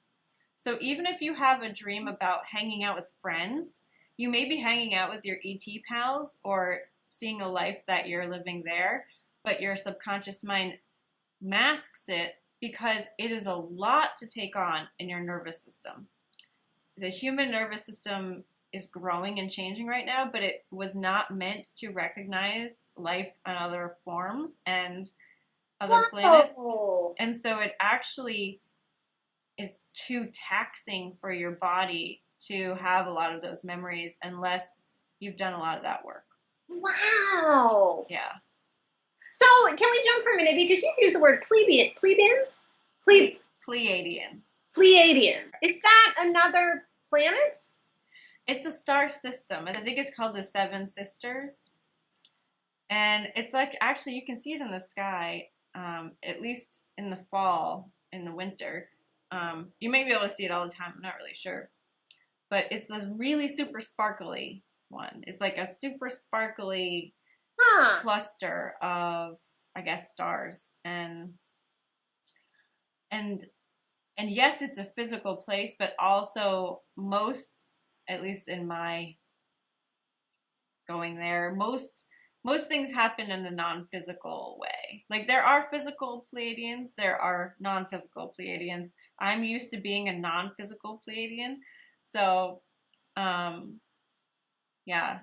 So even if you have a dream about hanging out with friends, you may be hanging out with your ET pals or seeing a life that you're living there, but your subconscious mind masks it because it is a lot to take on in your nervous system. The human nervous system is growing and changing right now, but it was not meant to recognize life on other forms and other planets. And so it actually is too taxing for your body to have a lot of those memories unless you've done a lot of that work. Wow. Yeah. So can we jump for a minute, because you use the word Pleiadian? Pleiadian. Is that another planet? It's a star system. I think it's called the Seven Sisters. And it's like, actually, you can see it in the sky, at least in the fall, in the winter. You may be able to see it all the time. I'm not really sure. But it's this really super sparkly one. It's like a super sparkly cluster of, I guess, stars. And yes, it's a physical place, but also most, at least in my going there, most things happen in a non-physical way. Like, there are physical Pleiadians, there are non-physical Pleiadians. I'm used to being a non-physical Pleiadian, so yeah.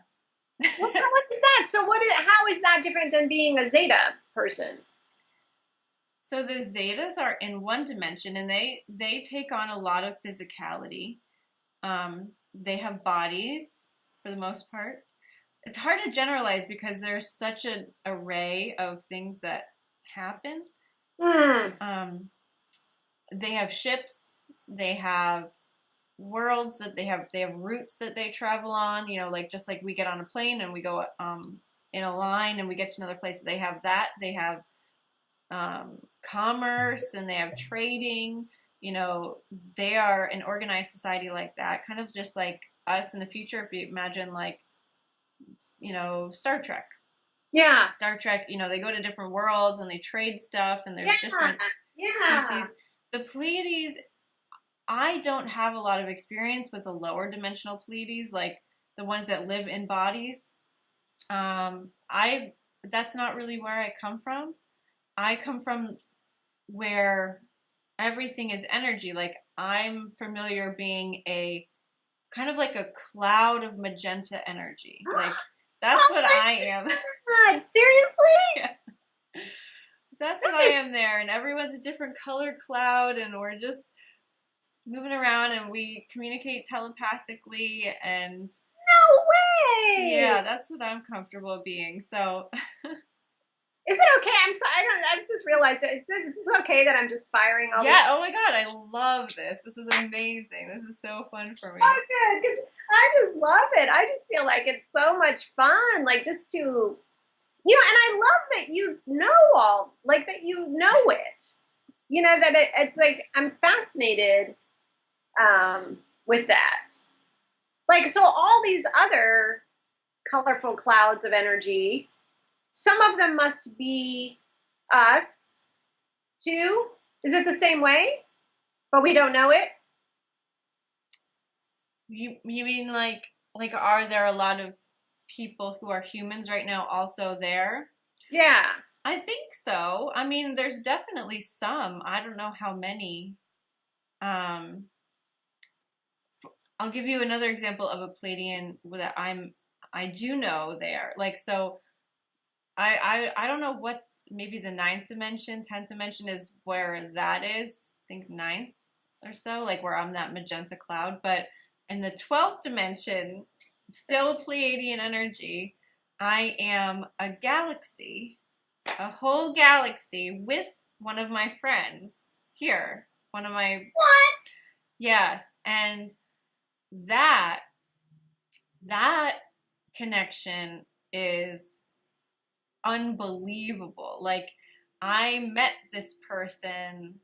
What is that? So how is that different than being a Zeta person? So the Zetas are in one dimension, and they take on a lot of physicality. They have bodies for the most part. It's hard to generalize because there's such an array of things that happen. They have ships. They have worlds that they have routes that they travel on. You know, like just like we get on a plane and we go in a line and we get to another place. They have that. They have commerce, and they have trading. You know, they are an organized society like that, kind of just like us in the future. If you imagine, like, you know, Star Trek. Yeah. Star Trek, you know, they go to different worlds and they trade stuff, and there's different species. The Pleiades, I don't have a lot of experience with the lower dimensional Pleiades, like the ones that live in bodies. That's not really where I come from. I come from where everything is energy. Like, I'm familiar being a kind of like a cloud of magenta energy. Like, that's what I am. God, seriously? Yeah. That's what I am there. And everyone's a different color cloud, and we're just moving around, and we communicate telepathically, and no way. Yeah, that's what I'm comfortable being. So is it okay? I'm sorry. I just realized it's okay that I'm just firing all this. Yeah, oh my god, I love this. This is amazing. This is so fun for me. So good, because I just love it. I just feel like it's so much fun. Like, just to You know, and I love that you know all, like that you know it. You know, that it's like, I'm fascinated with that. Like, so all these other colorful clouds of energy, some of them must be us too. Is it the same way? But we don't know it? You mean like are there a lot of people who are humans right now also there? Yeah. I think so. I mean, there's definitely some. I don't know how many. Um, I'll give you another example of a Pleiadian that I do know there. Like so I don't know what maybe the ninth dimension, 10th dimension is where that is. I think ninth or so, like where I'm that magenta cloud. But in the 12th dimension, still Pleiadian energy, I am a galaxy, a whole galaxy with one of my friends here. One of my What? yes, and that that connection is unbelievable. Like I met this person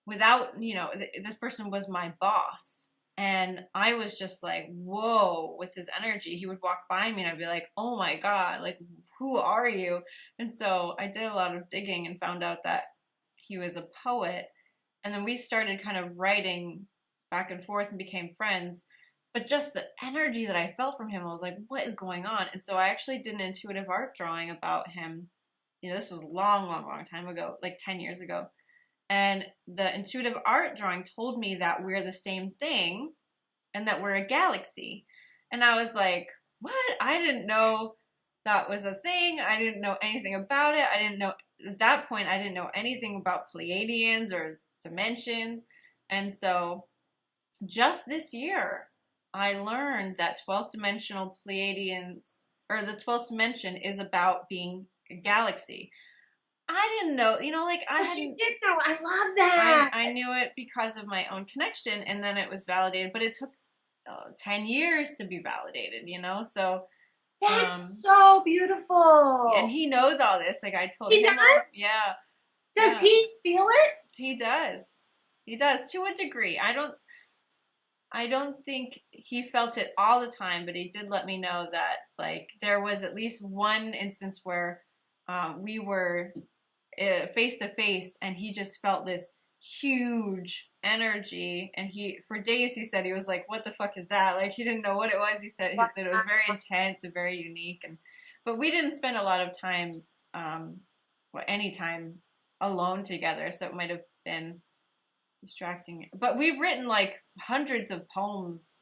without, this person was my boss. And I was just like, whoa, with his energy. He would walk by me and I'd be like, oh my God, like, who are you? And so I did a lot of digging and found out that he was a poet. And then we started kind of writing back and forth and became friends. But just the energy that I felt from him, I was like, what is going on? And so I actually did an intuitive art drawing about him. This was a long, long, long time ago, like 10 years ago. And the intuitive art drawing told me that we're the same thing and that we're a galaxy. And I was like, what? I didn't know that was a thing. I didn't know anything about it. I didn't know, at that point, I didn't know anything about Pleiadians or dimensions. And so just this year, I learned that 12th dimensional Pleiadians, or the 12th dimension is about being a galaxy. I didn't know, like I But you did know. I love that. I knew it because of my own connection, and then it was validated. But it took 10 years to be validated, so That's so beautiful. and he knows all this. Like I told he him, does. yeah. Does he feel it? He does. He does to a degree. I don't think he felt it all the time, but he did let me know that like there was at least one instance where we were face to face, and he just felt this huge energy, and for days he said he was like, "What the fuck is that?" Like he didn't know what it was. He said it was very intense and very unique, but we didn't spend a lot of time, any time alone together, so it might have been distracting. But we've written like hundreds of poems,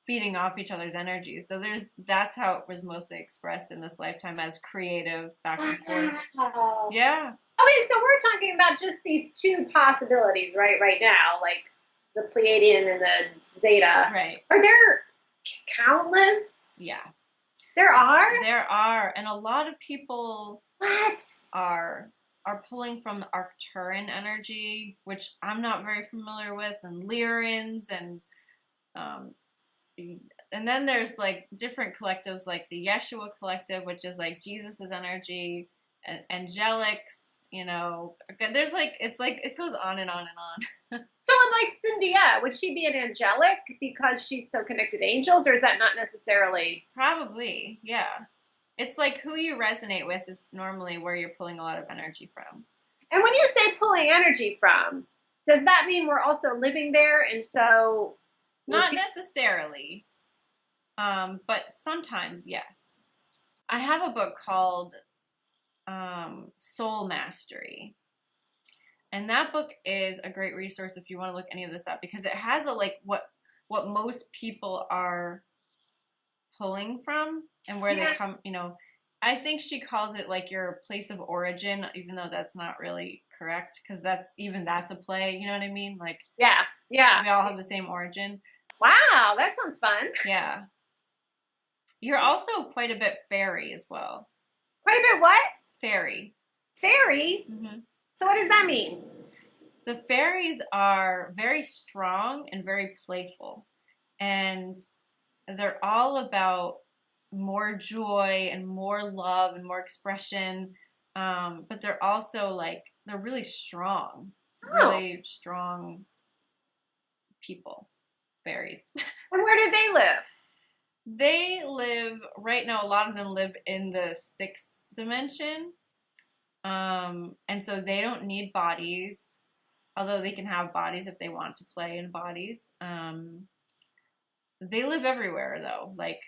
feeding off each other's energy. So that's how it was mostly expressed in this lifetime, as creative back and forth. Wow. Yeah. Okay, so we're talking about just these two possibilities, right now, like the Pleiadian and the Zeta. Right. Are there countless? Yeah. There are? There are. And a lot of people What? are pulling from Arcturan energy, which I'm not very familiar with, and Lyrans, and then there's like different collectives, like the Yeshua collective, which is like Jesus's energy, and angelics. There's like it goes on and on and on. So, like Cynthia, would she be an angelic because she's so connected to angels, or is that not necessarily? Probably, yeah. It's like who you resonate with is normally where you're pulling a lot of energy from. And when you say pulling energy from, does that mean we're also living there, and so? Not necessarily, but sometimes, yes. I have a book called Soul Mastery. And that book is a great resource if you want to look any of this up, because it has what most people are pulling from and where they come, I think she calls it like your place of origin, even though that's not really correct, because that's a play, you know what I mean? Like, yeah. We all have the same origin. Wow, that sounds fun. Yeah. You're also quite a bit fairy as well. Quite a bit what? Fairy. Fairy? Mm-hmm. So what does that mean? The fairies are very strong and very playful. And they're all about more joy and more love and more expression. But they're also like, they're really strong, really strong people, fairies. And where do they live? They live, right now, a lot of them live in the 6th dimension. And so they don't need bodies, although they can have bodies if they want to play in bodies. They live everywhere, though, like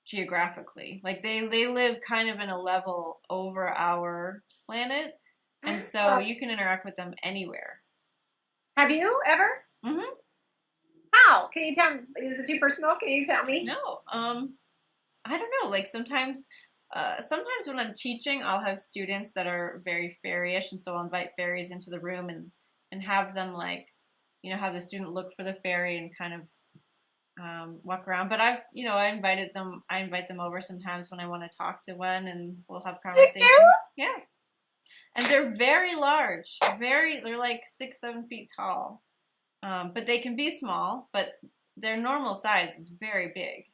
geographically. Like they live kind of in a level over our planet, and so you can interact with them anywhere. Have you ever? Mm-hmm. How? Can you tell me? Is it too personal? Can you tell me? No. I don't know. Like sometimes when I'm teaching, I'll have students that are very fairyish, and so I'll invite fairies into the room and have them like, have the student look for the fairy and kind of walk around. But I invite them over sometimes when I want to talk to one, and we'll have conversation. You do? Yeah. And they're very large. They're like 6-7 feet tall. But they can be small, but their normal size is very big.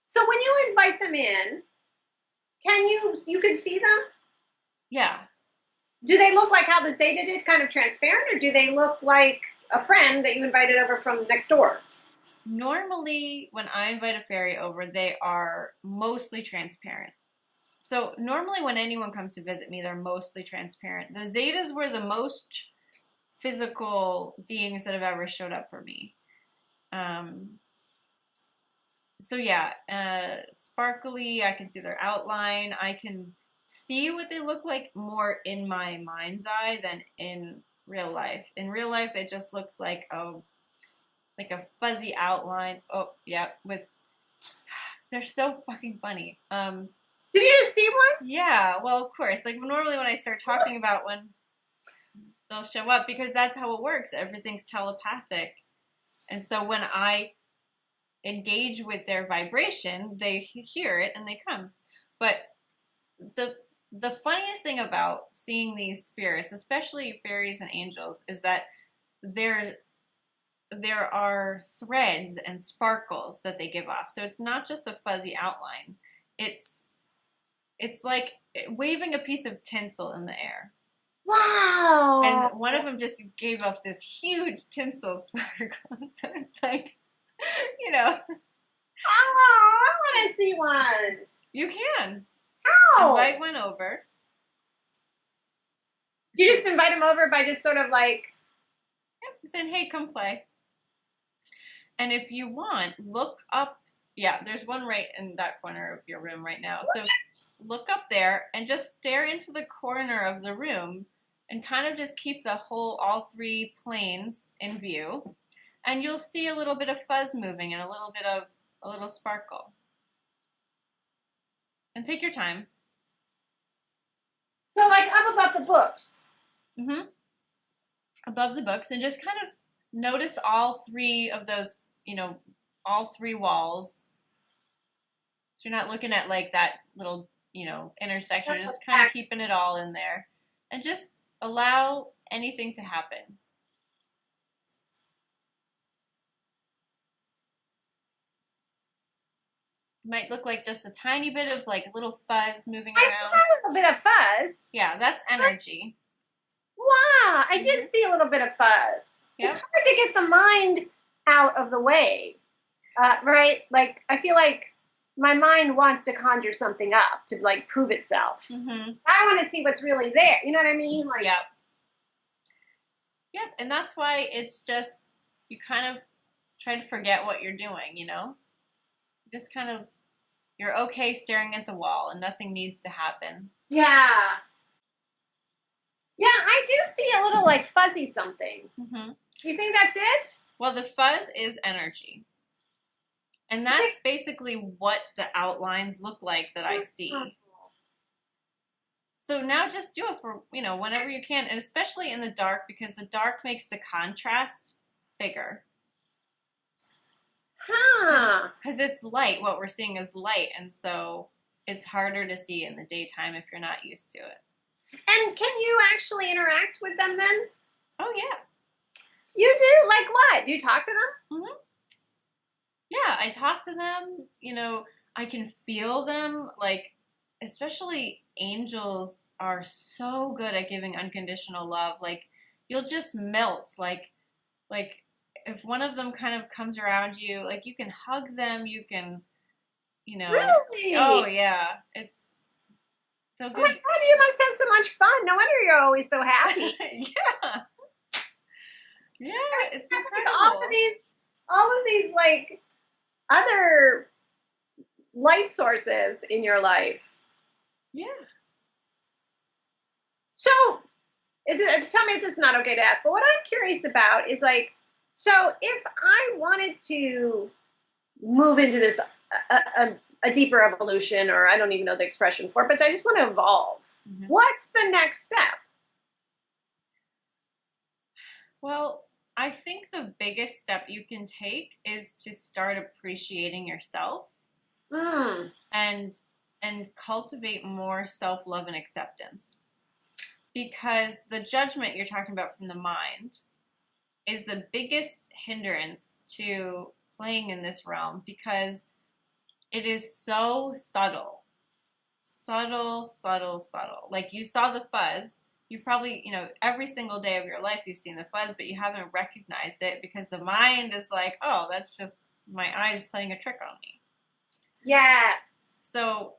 So when you invite them in, you can see them? Yeah. Do they look like how the Zeta did, kind of transparent, or do they look like a friend that you invited over from next door? Normally, when I invite a fairy over, they are mostly transparent. So normally when anyone comes to visit me, they're mostly transparent. The Zetas were the most physical beings that have ever showed up for me. So yeah, sparkly, I can see their outline. I can see what they look like more in my mind's eye than in real life. In real life, it just looks like a fuzzy outline. Oh, yeah, they're so fucking funny. Did you just see one? Yeah, well, of course. Like normally when I start talking about one, they'll show up because that's how it works. Everything's telepathic. And so when I engage with their vibration, they hear it and they come. But the funniest thing about seeing these spirits, especially fairies and angels, is that there are threads and sparkles that they give off. So it's not just a fuzzy outline. It's like waving a piece of tinsel in the air. Wow. And one of them just gave off this huge tinsel sparkle. So it's like, Oh, I want to see one. You can. How? Invite one over. Do you just invite them over by just sort of like... Yep, saying, hey, come play. And if you want, look up. Yeah, there's one right in that corner of your room right now. So look up there and just stare into the corner of the room and kind of just keep all 3 planes in view. And you'll see a little bit of fuzz moving and a little sparkle. And take your time. So like up above the books. Mm-hmm. Above the books, and just kind of notice all 3 of those, all 3 walls. So you're not looking at like that little, intersection. You're just kind of keeping it all in there. And just allow anything to happen. It might look like just a tiny bit of like little fuzz moving around. I saw a little bit of fuzz. Yeah, that's energy. Wow, I did see a little bit of fuzz. Yep. It's hard to get the mind out of the way, right? Like, I feel like my mind wants to conjure something up to, like, prove itself. Mm-hmm. I want to see what's really there. You know what I mean? Like, yep. Yep, and that's why it's just, you kind of try to forget what you're doing, Just kind of, you're okay staring at the wall and nothing needs to happen. Yeah. Yeah, I do see a little, like, fuzzy something. Mm-hmm. You think that's it? Well, the fuzz is energy. And that's basically what the outlines look like that I see. So now just do it for, whenever you can, and especially in the dark, because the dark makes the contrast bigger. Because it's light. What we're seeing is light, and so it's harder to see in the daytime if you're not used to it. And can you actually interact with them then? Oh, yeah. You do? Like what? Do you talk to them? Mm-hmm. Yeah, I talk to them. I can feel them, like, especially angels are so good at giving unconditional love. Like, you'll just melt. Like if one of them kind of comes around you, like you can hug them, you can, you know, oh Really? yeah, it's so Oh my good. God, you must have so much fun. No wonder you're always so happy. Yeah, I yeah, mean, it's you have like incredible. all of these like other light sources in your life. Yeah. So, tell me if this is not okay to ask, but what I'm curious about is like, so if I wanted to move into this a deeper evolution, or I don't even know the expression for it, but I just want to evolve. Mhm. What's the next step? Well, I think the biggest step you can take is to start appreciating yourself Mm. and cultivate more self-love and acceptance. Because the judgment you're talking about from the mind is the biggest hindrance to playing in this realm because it is so subtle. Subtle, subtle, subtle. Like you saw the fuzz. You've probably, every single day of your life you've seen the fuzz, but you haven't recognized it because the mind is like, oh, that's just my eyes playing a trick on me. Yes. So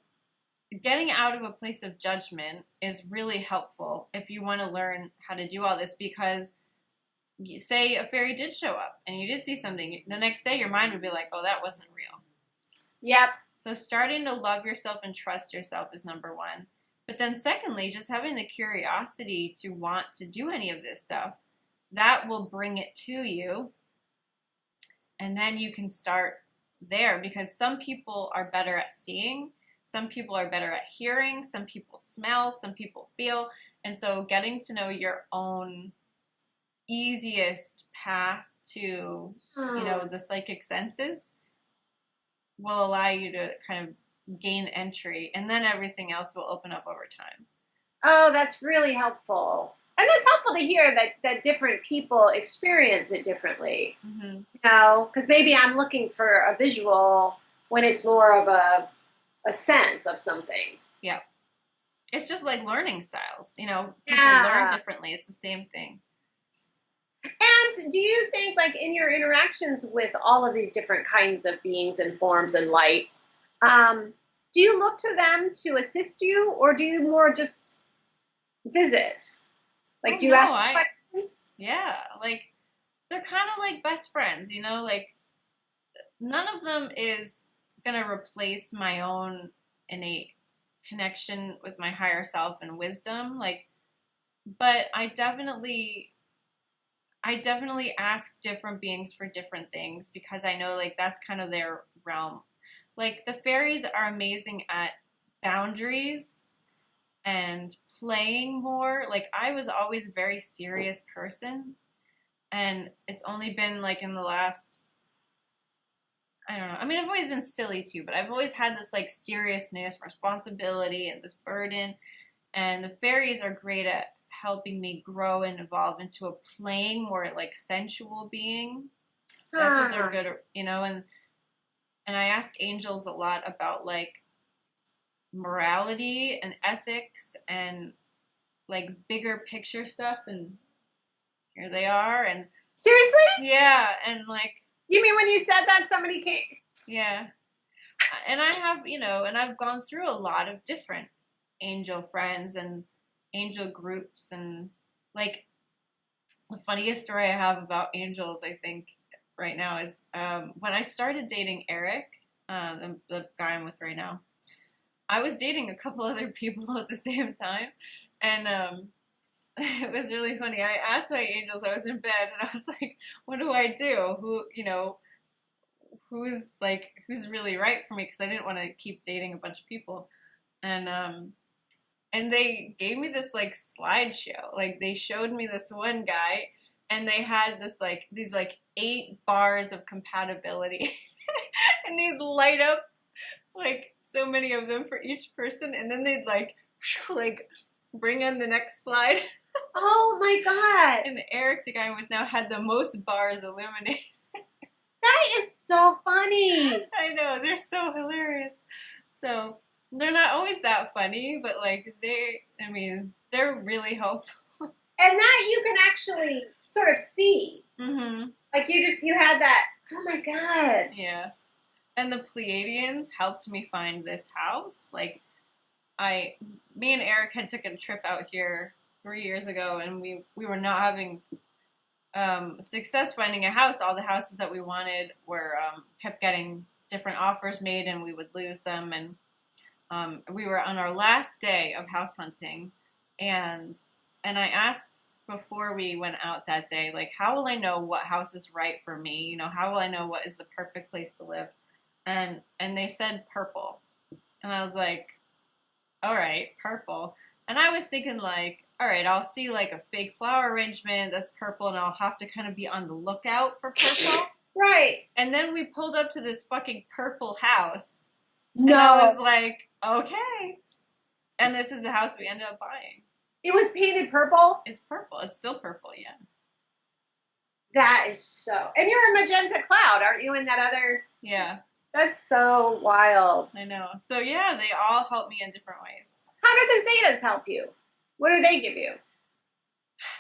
getting out of a place of judgment is really helpful if you want to learn how to do all this because you say a fairy did show up and you did see something, the next day your mind would be like, oh, that wasn't real. Yep. So starting to love yourself and trust yourself is number one. But then secondly, just having the curiosity to want to do any of this stuff, that will bring it to you. And then you can start there because some people are better at seeing, some people are better at hearing, some people smell, some people feel. And so getting to know your own easiest path to, the psychic senses will allow you to kind of gain entry, and then everything else will open up over time. Oh, that's really helpful. And that's helpful to hear that different people experience it differently. Mm-hmm. Because maybe I'm looking for a visual when it's more of a sense of something. Yeah. It's just like learning styles. People learn Yeah. differently. It's the same thing. And do you think, like, in your interactions with all of these different kinds of beings and forms and light, do you look to them to assist you, or do you more just visit? Like, Oh do you no, ask questions? yeah, like they're kind of like best friends, like none of them is gonna replace my own innate connection with my higher self and wisdom, like, but I definitely ask different beings for different things because I know like that's kind of their realm. Like the fairies are amazing at boundaries and playing more. Like I was always a very serious person, and it's only been like in the last, I don't know. I mean, I've always been silly too, but I've always had this like seriousness, responsibility, and this burden. And the fairies are great at helping me grow and evolve into a playing, more like sensual being. That's what they're good at, and I ask angels a lot about like morality and ethics and like bigger picture stuff, and here they are. And Seriously? yeah, and like, You mean when you said that somebody came? yeah, and I have, and I've gone through a lot of different angel friends and angel groups, and like the funniest story I have about angels, I think, right now is when I started dating Eric, the guy I'm with right now. I was dating a couple other people at the same time, and it was really funny. I asked my angels. I was in bed, and I was like, "What do I do? Who's really right for me?" Because I didn't want to keep dating a bunch of people, and they gave me this like slideshow. Like they showed me this one guy, and they had these 8 bars of compatibility, and they'd light up like so many of them for each person, and then they'd like bring on the next slide. Oh my God. And Eric, the guy I'm with now, had the most bars illuminated. That is so funny. I know, they're so hilarious. So they're not always that funny, but like they're really helpful. And that you can actually sort of see. Mm-hmm. Like you had that, oh my God. Yeah. And the Pleiadians helped me find this house. Like me and Eric had taken a trip out here 3 years ago, and we were not having success finding a house. All the houses that we wanted were kept getting different offers made, and we would lose them. And we were on our last day of house hunting, and I asked before we went out that day, like, how will I know what house is right for me? You know, how will I know what is the perfect place to live? And they said purple, and I was like, all right, purple. And I was thinking like, all right, I'll see like a fake flower arrangement that's purple, and I'll have to kind of be on the lookout for purple. Right. And then we pulled up to this fucking purple house. No. And I was like, okay. And this is the house we ended up buying. It was painted purple? It's purple. It's still purple, yeah. That is so... And you're a magenta cloud, aren't you, in that other... Yeah. That's so wild. I know. So yeah, they all help me in different ways. How do the Zetas help you? What do they give you?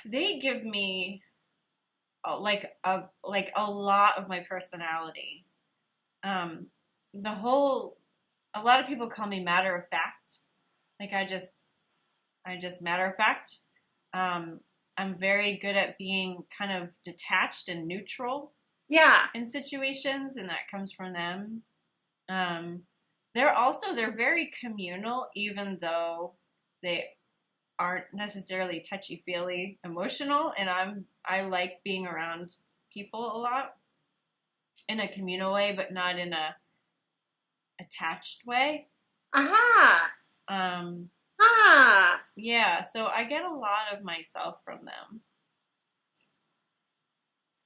They give me a lot of my personality. A lot of people call me matter of fact. Like I just matter of fact. I'm very good at being kind of detached and neutral. Yeah. In situations, and that comes from them. They're very communal, even though they aren't necessarily touchy-feely emotional, and I like being around people a lot in a communal way, but not in a attached way. Yeah, so I get a lot of myself from them.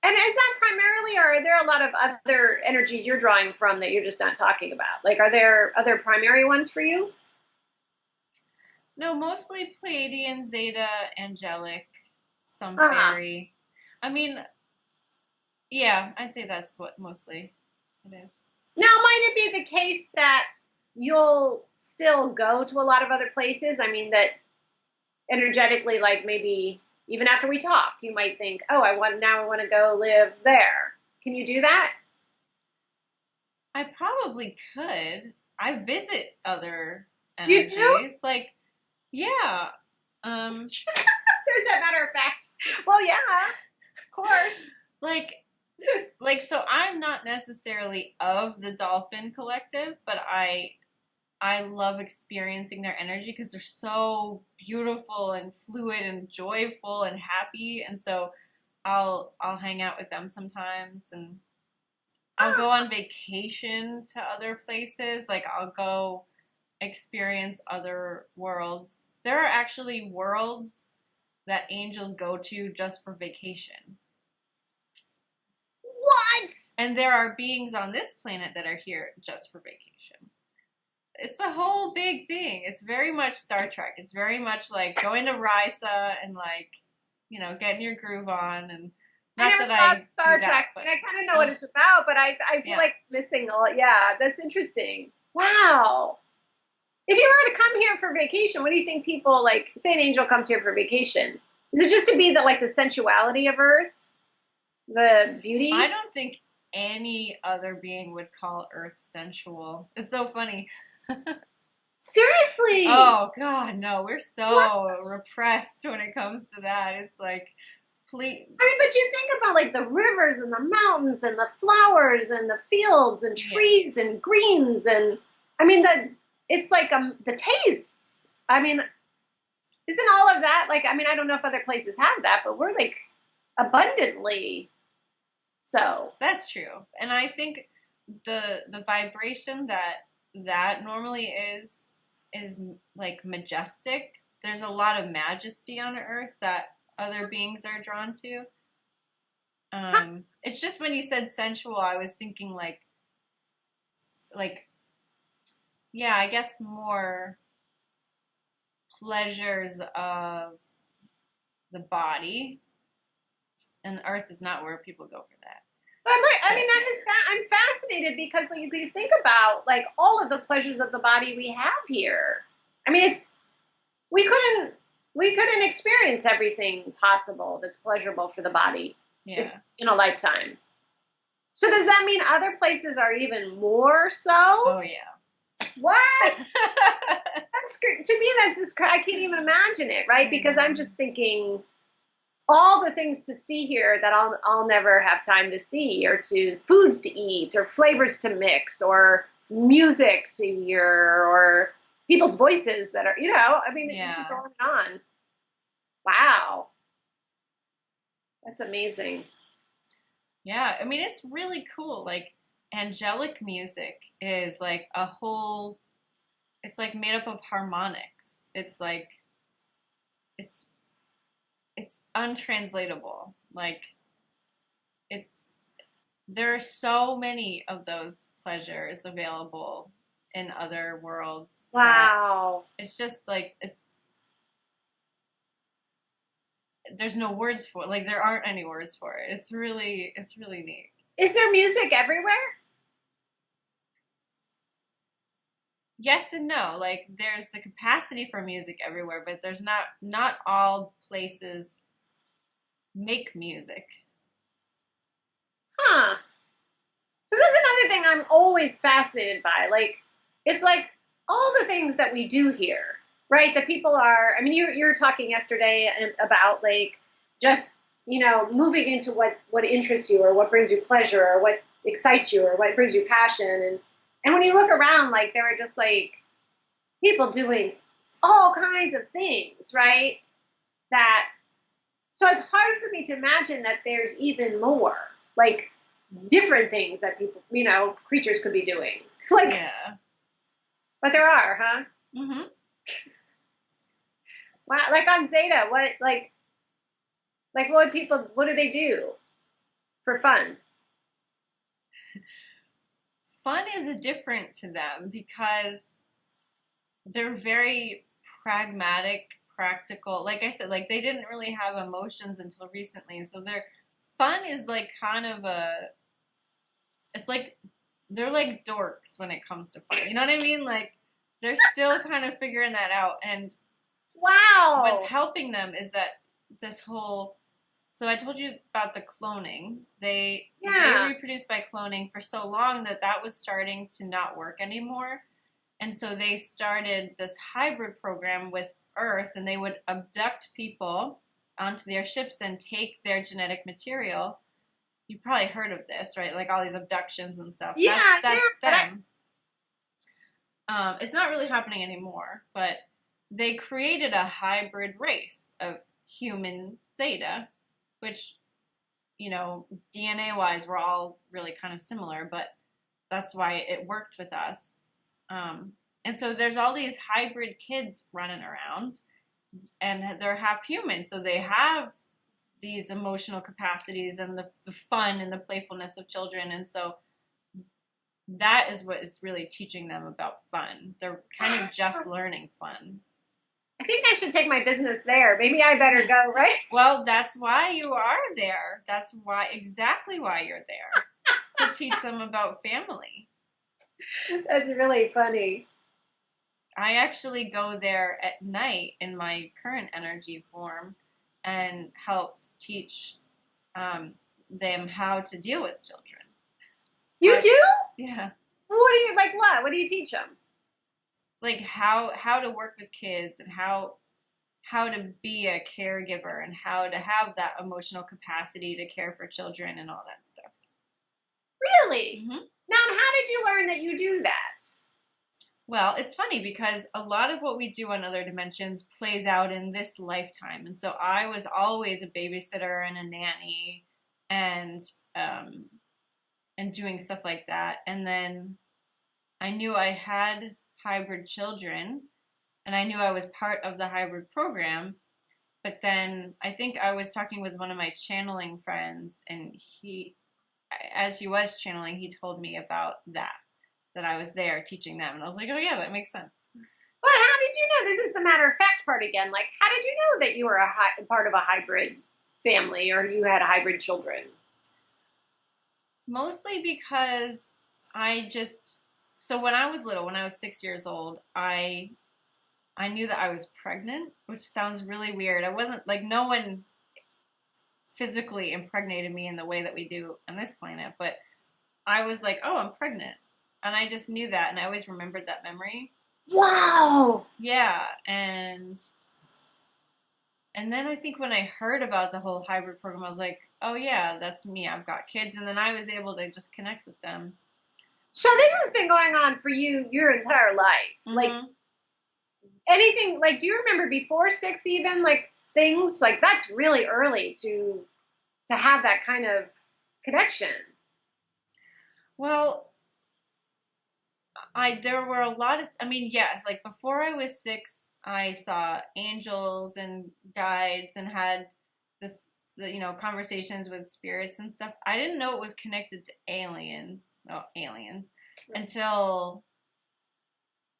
And is that primarily, or are there a lot of other energies you're drawing from that you're just not talking about? Like, are there other primary ones for you? No, mostly Pleiadian, Zeta, angelic, some fairy. I mean, yeah, I'd say that's what mostly it is. Now, might it be the case that you'll still go to a lot of other places? I mean, that energetically, like maybe... Even after we talk, you might think, "Oh, I want to go live there." Can you do that? I probably could. I visit other energies. You do? Like, yeah. There's that matter of fact. Well, yeah, of course. Like, so I'm not necessarily of the Dolphin Collective, but I love experiencing their energy because they're so beautiful and fluid and joyful and happy, and so I'll hang out with them sometimes, and I'll go on vacation to other places. Like I'll go experience other worlds. There are actually worlds that angels go to just for vacation. What? And there are beings on this planet that are here just for vacation. It's a whole big thing. It's very much Star Trek. It's very much like going to Risa and like, you know, getting your groove on. And not I never that thought I Star do Trek, that, but I kind of know what it's about. But I feel like missing all. Yeah, that's interesting. Wow. If you were to come here for vacation, what do you think people like? Say an angel comes here for vacation. Is it just to be the sensuality of Earth, the beauty? I don't think any other being would call Earth sensual. It's so funny. Seriously? Oh God, no! We're so repressed when it comes to that. It's like, please. I mean, but you think about like the rivers and the mountains and the flowers and the fields and trees and greens and I mean it's like the tastes. I mean, isn't all of that like? I mean, I don't know if other places have that, but we're like abundantly. So that's true, and I think the vibration that normally is like majestic. There's a lot of majesty on Earth that other beings are drawn to. It's just when you said sensual, I was thinking like yeah, I guess more pleasures of the body, and Earth is not where people go for that. But like, I mean, I'm fascinated because like, you think about like all of the pleasures of the body we have here. I mean, we couldn't we couldn't experience everything possible that's pleasurable for the body if, in a lifetime. So does that mean other places are even more so? Oh yeah. What? That's great. To me, that's just I can't even imagine it, right? Because I'm just thinking all the things to see here that I'll never have time to see, or to foods to eat, or flavors to mix, or music to hear, or people's voices that are, I mean, it can go on. Wow. That's amazing. Yeah, I mean, it's really cool. Like, angelic music is like a whole, it's like made up of harmonics. It's like, it's untranslatable. Like, there are so many of those pleasures available in other worlds. Wow. It's just like, there's no words for it. Like, there aren't any words for it. It's really neat. Is there music everywhere? Yes and no. Like, there's the capacity for music everywhere, but there's not all places make music. Huh. This is another thing I'm always fascinated by. Like, it's like all the things that we do here, right? That people are, I mean, you were talking yesterday about like just, moving into what interests you, or what brings you pleasure, or what excites you, or what brings you passion. And when you look around, like, there are just like people doing all kinds of things, right? So it's hard for me to imagine that there's even more, like, different things that people, creatures could be doing. Like, yeah. But there are, huh? Mm-hmm. Wow, like on Zeta, what do they do for fun? Fun is different to them because they're very pragmatic, practical. Like I said, like, they didn't really have emotions until recently, so their fun is like kind of it's like they're like dorks when it comes to fun. You know what I mean? Like, they're still kind of figuring that out. And wow, what's helping them is that this whole. So I told you about the cloning. They reproduced by cloning for so long that was starting to not work anymore. And so they started this hybrid program with Earth, and they would abduct people onto their ships and take their genetic material. You've probably heard of this, right? Like all these abductions and stuff. Yeah, that's them. It's not really happening anymore, but they created a hybrid race of human Zeta, which, DNA-wise, we're all really kind of similar, but that's why it worked with us. And so there's all these hybrid kids running around, and they're half human, so they have these emotional capacities and the fun and the playfulness of children. And so that is what is really teaching them about fun. They're kind of just learning fun. I think I should take my business there. Maybe I better go, right? Well, that's why you are there. That's exactly why you're there. To teach them about family. That's really funny. I actually go there at night in my current energy form and help teach them how to deal with children. You do? Yeah. What do you, like what? What do you teach them? Like how to work with kids, and how to be a caregiver, and how to have that emotional capacity to care for children and all that stuff. Really? Mm-hmm. Now, how did you learn that you do that? Well, it's funny because a lot of what we do on other dimensions plays out in this lifetime. And so I was always a babysitter and a nanny and doing stuff like that. And then I knew I had hybrid children, and I knew I was part of the hybrid program. But then I think I was talking with one of my channeling friends, and as he was channeling, he told me about that I was there teaching them. And I was like, oh yeah, that makes sense. But how did you know? This is the matter of fact part again. Like, how did you know that you were part of a hybrid family, or you had hybrid children? Mostly because I just, so when I was little, when I was 6 years old, I knew that I was pregnant, which sounds really weird. I wasn't like, no one physically impregnated me in the way that we do on this planet, but I was like, oh, I'm pregnant. And I just knew that, and I always remembered that memory. Wow. Yeah, and then I think when I heard about the whole hybrid program, I was like, oh yeah, that's me. I've got kids, and then I was able to just connect with them. So this has been going on for you your entire life. Mm-hmm. Like anything, like, do you remember before 6 even, like, things like that's really early to have that kind of connection? Well, there were a lot of, I mean, yes, like before I was 6, I saw angels and guides and had conversations with spirits and stuff. I didn't know it was connected to aliens, until,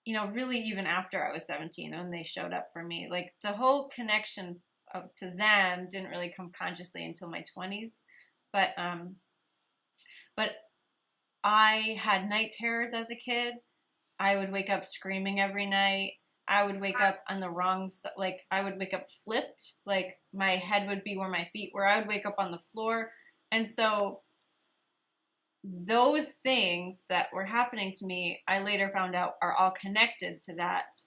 really even after I was 17 when they showed up for me. Like the whole connection to them didn't really come consciously until my 20s. But I had night terrors as a kid. I would wake up screaming every night. I would wake up on the wrong side, like I would wake up flipped, like my head would be where my feet were. I would wake up on the floor. And so those things that were happening to me, I later found out are all connected to that.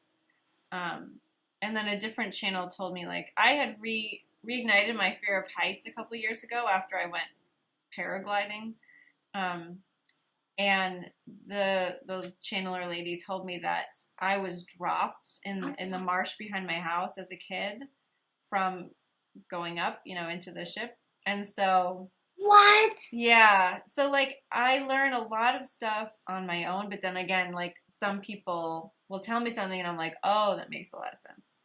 And then a different channel told me, like, I had reignited my fear of heights a couple years ago after I went paragliding. And the channeler lady told me that I was dropped in the marsh behind my house as a kid from going up, into the ship. And so What? yeah, so like I learn a lot of stuff on my own, but then again, like some people will tell me something and I'm like, oh, that makes a lot of sense.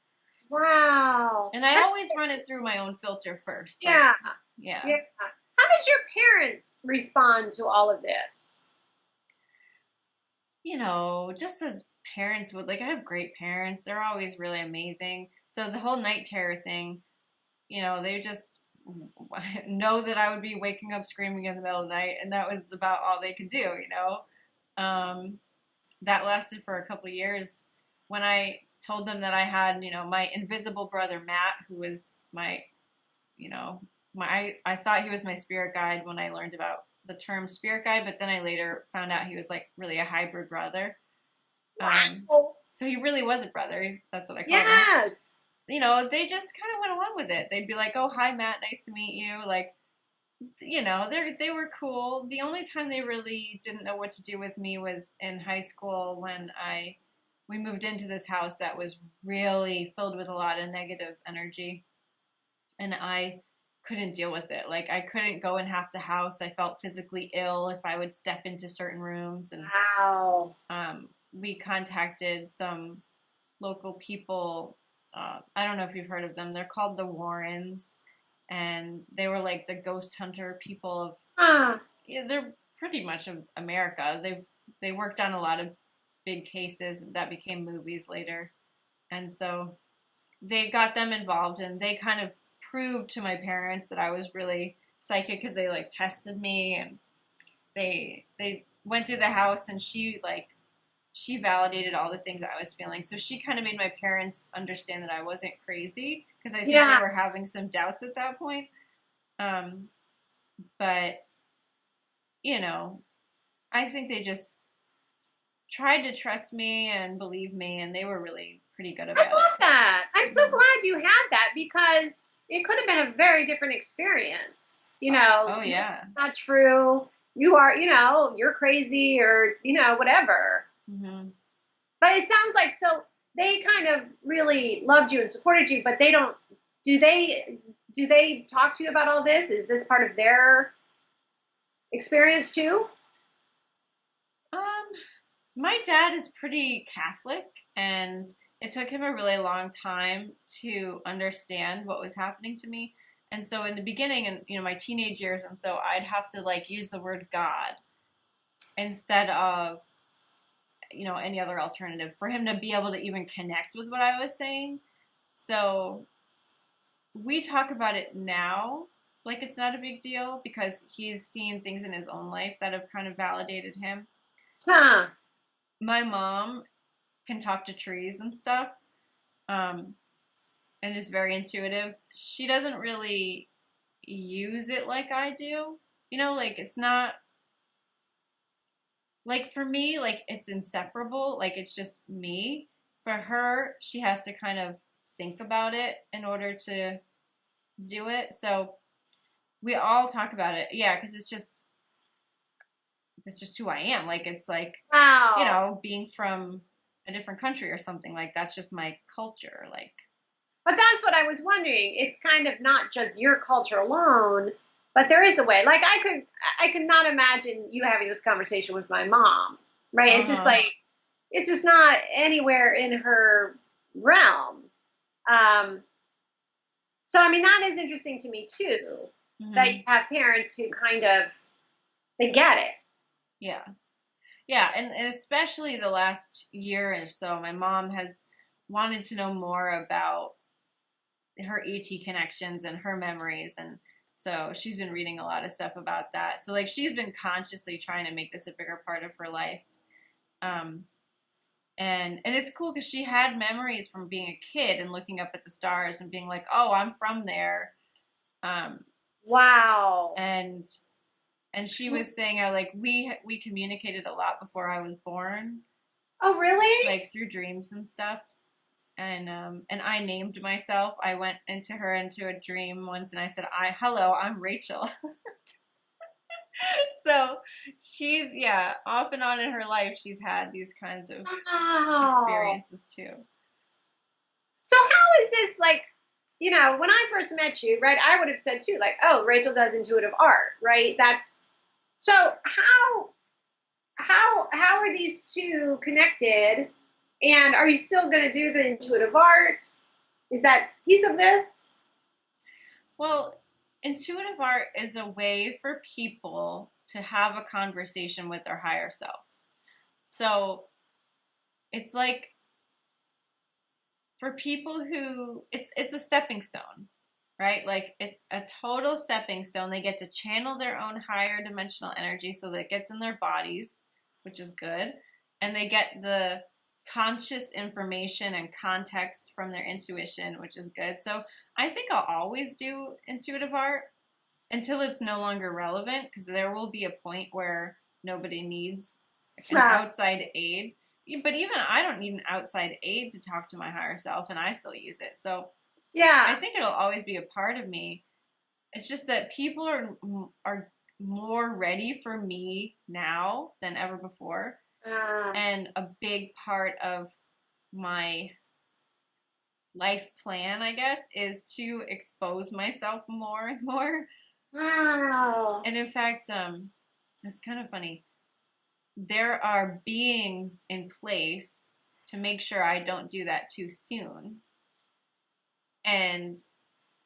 Wow. And I always run it through my own filter first. Like, Yeah. Yeah. How did your parents respond to all of this? Just as parents would, like, I have great parents. They're always really amazing. So the whole night terror thing, they just know that I would be waking up screaming in the middle of the night, and that was about all they could do, That lasted for a couple of years. When I told them that I had, my invisible brother Matt, who was my, I thought he was my spirit guide when I learned about the term spirit guide, but then I later found out he was like really a hybrid brother. Wow. So he really was a brother. That's what I call him. Yes. They just kind of went along with it. They'd be like, "Oh, hi, Matt. Nice to meet you." Like, they were cool. The only time they really didn't know what to do with me was in high school when we moved into this house that was really filled with a lot of negative energy, and I couldn't deal with it. Like I couldn't go in half the house. I felt physically ill if I would step into certain rooms. And wow. We contacted some local people. I don't know if you've heard of them. They're called the Warrens, and they were like the ghost hunter people of. They're pretty much of America. They worked on a lot of big cases that became movies later, and so they got them involved, and they kind of proved to my parents that I was really psychic because they like tested me, and they went through the house, and she validated all the things I was feeling. So she kind of made my parents understand that I wasn't crazy because I think they were having some doubts at that point. But I think they just tried to trust me and believe me, and they were really pretty good about it. I love that. I'm so glad you had that because it could have been a very different experience. Oh yeah. It's not true. You are, you're crazy or, whatever. Mm-hmm. But it sounds like, so they kind of really loved you and supported you, but do they talk to you about all this? Is this part of their experience too? My dad is pretty Catholic, and it took him a really long time to understand what was happening to me. And so in the beginning, and my teenage years, and so I'd have to like use the word God instead of any other alternative for him to be able to even connect with what I was saying. So we talk about it now, like it's not a big deal because he's seen things in his own life that have kind of validated him. Huh. My mom can talk to trees and stuff, and is very intuitive. She doesn't really use it like I do. You know, like it's not like for me, like it's inseparable, like it's just me. For her, she has to kind of think about it in order to do it. So we all talk about it. Yeah, because it's just who I am. Like it's like, you Wow. know, being from a different country or something, like that's just my culture. Like But that's what I was wondering. It's kind of not just your culture alone, but there is a way. Like I could not imagine you having this conversation with my mom, right? It's just uh-huh. like it's just not anywhere in her realm. Um, so I mean that is interesting to me too. That you Hmm. have parents who kind of they get it. Yeah. Yeah, and especially the last year or so, my mom has wanted to know more about her ET connections and her memories, and so she's been reading a lot of stuff about that. So like she's been consciously trying to make this a bigger part of her life. Um, and it's cool because she had memories from being a kid and looking up at the stars and being like, "Oh, I'm from there." Um, Wow. and and she was saying how like we communicated a lot before I was born, Oh, really? like through dreams and stuff. And I named myself. I went into a dream once and I said, hello, I'm Rachel." So she's, yeah, off and on in her life she's had these kinds of Wow. experiences too. So how is this like, when I first met you, right, I would have said too, like, oh, Rachel does intuitive art, right? That's so how are these two connected? And are you still gonna do the intuitive art? Is that piece of this? Well, intuitive art is a way for people to have a conversation with their higher self. So it's like for people who it's a stepping stone, right? Like it's a total stepping stone. They get to channel their own higher dimensional energy so that it gets in their bodies, which is good. And they get the conscious information and context from their intuition, which is good. So I think I'll always do intuitive art until it's no longer relevant, because there will be a point where nobody needs an Ah, outside aid. But even I don't need an outside aid to talk to my higher self, and I still use it. So I yeah. think it'll always be a part of me. It's just that people are more ready for me now than ever before, Uh, and a big part of my life plan, I guess, is to expose myself more and more. wow. And in fact, it's kind of funny. There are beings in place to make sure I don't do that too soon. And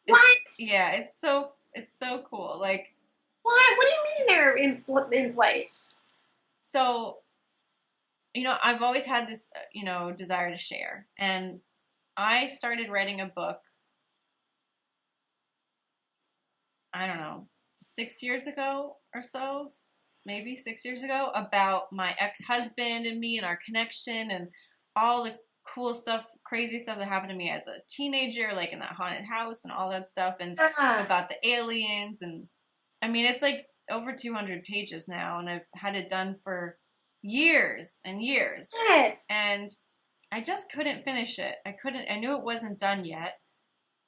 it's What? yeah, it's so cool. Like What? What do you mean they're in place? so, I've always had this desire to share. And I started writing a book, I don't know, 6 years ago or so, maybe 6 years ago, about my ex-husband and me and our connection and all the cool stuff, crazy stuff that happened to me as a teenager, like in that haunted house and all that stuff, and Ah, about the aliens. And I mean, it's like over 200 pages now, and I've had it done for years and years. what? And I just couldn't finish it. I knew it wasn't done yet.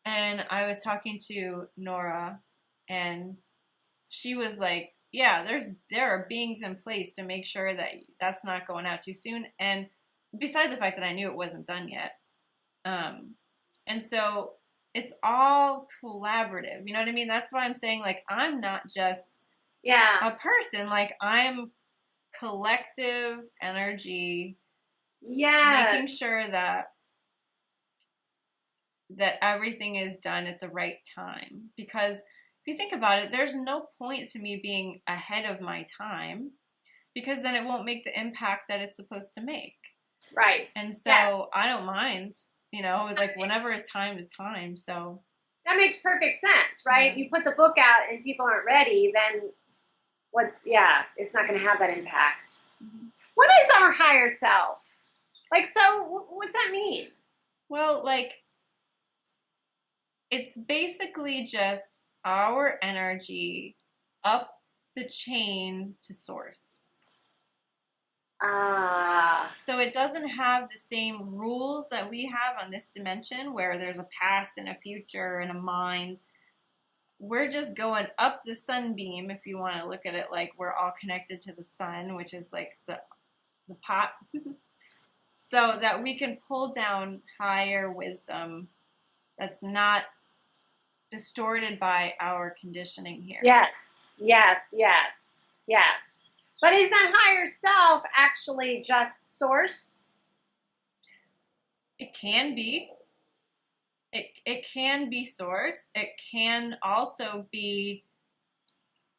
And I was talking to Nora, and she was like, "Yeah, there are beings in place to make sure that that's not going out too soon." And beside the fact that I knew it wasn't done yet, um, and so it's all collaborative. You know what I mean? That's why I'm saying like I'm not just Yeah. a person. Like I'm collective energy, making Yes. sure that everything is done at the right time. Because if you think about it, there's no point to me being ahead of my time, because then it won't make the impact that it's supposed to make. Right. And Yeah. so I don't mind, like whenever is time is time. So That makes perfect sense, right? You put the book out and people aren't ready, then it's not going to have that impact. Mm-hmm. What is our higher self? Like, so what's that mean? Well, like, it's basically just our energy up the chain to source. So it doesn't have the same rules that we have on this dimension where there's a past and a future and a mind. We're just going up the sunbeam, if you want to look at it like we're all connected to the sun, which is like the pot. So that we can pull down higher wisdom that's not distorted by our conditioning here. Yes. But is that higher self actually just source? It can be. It can be source. It can also be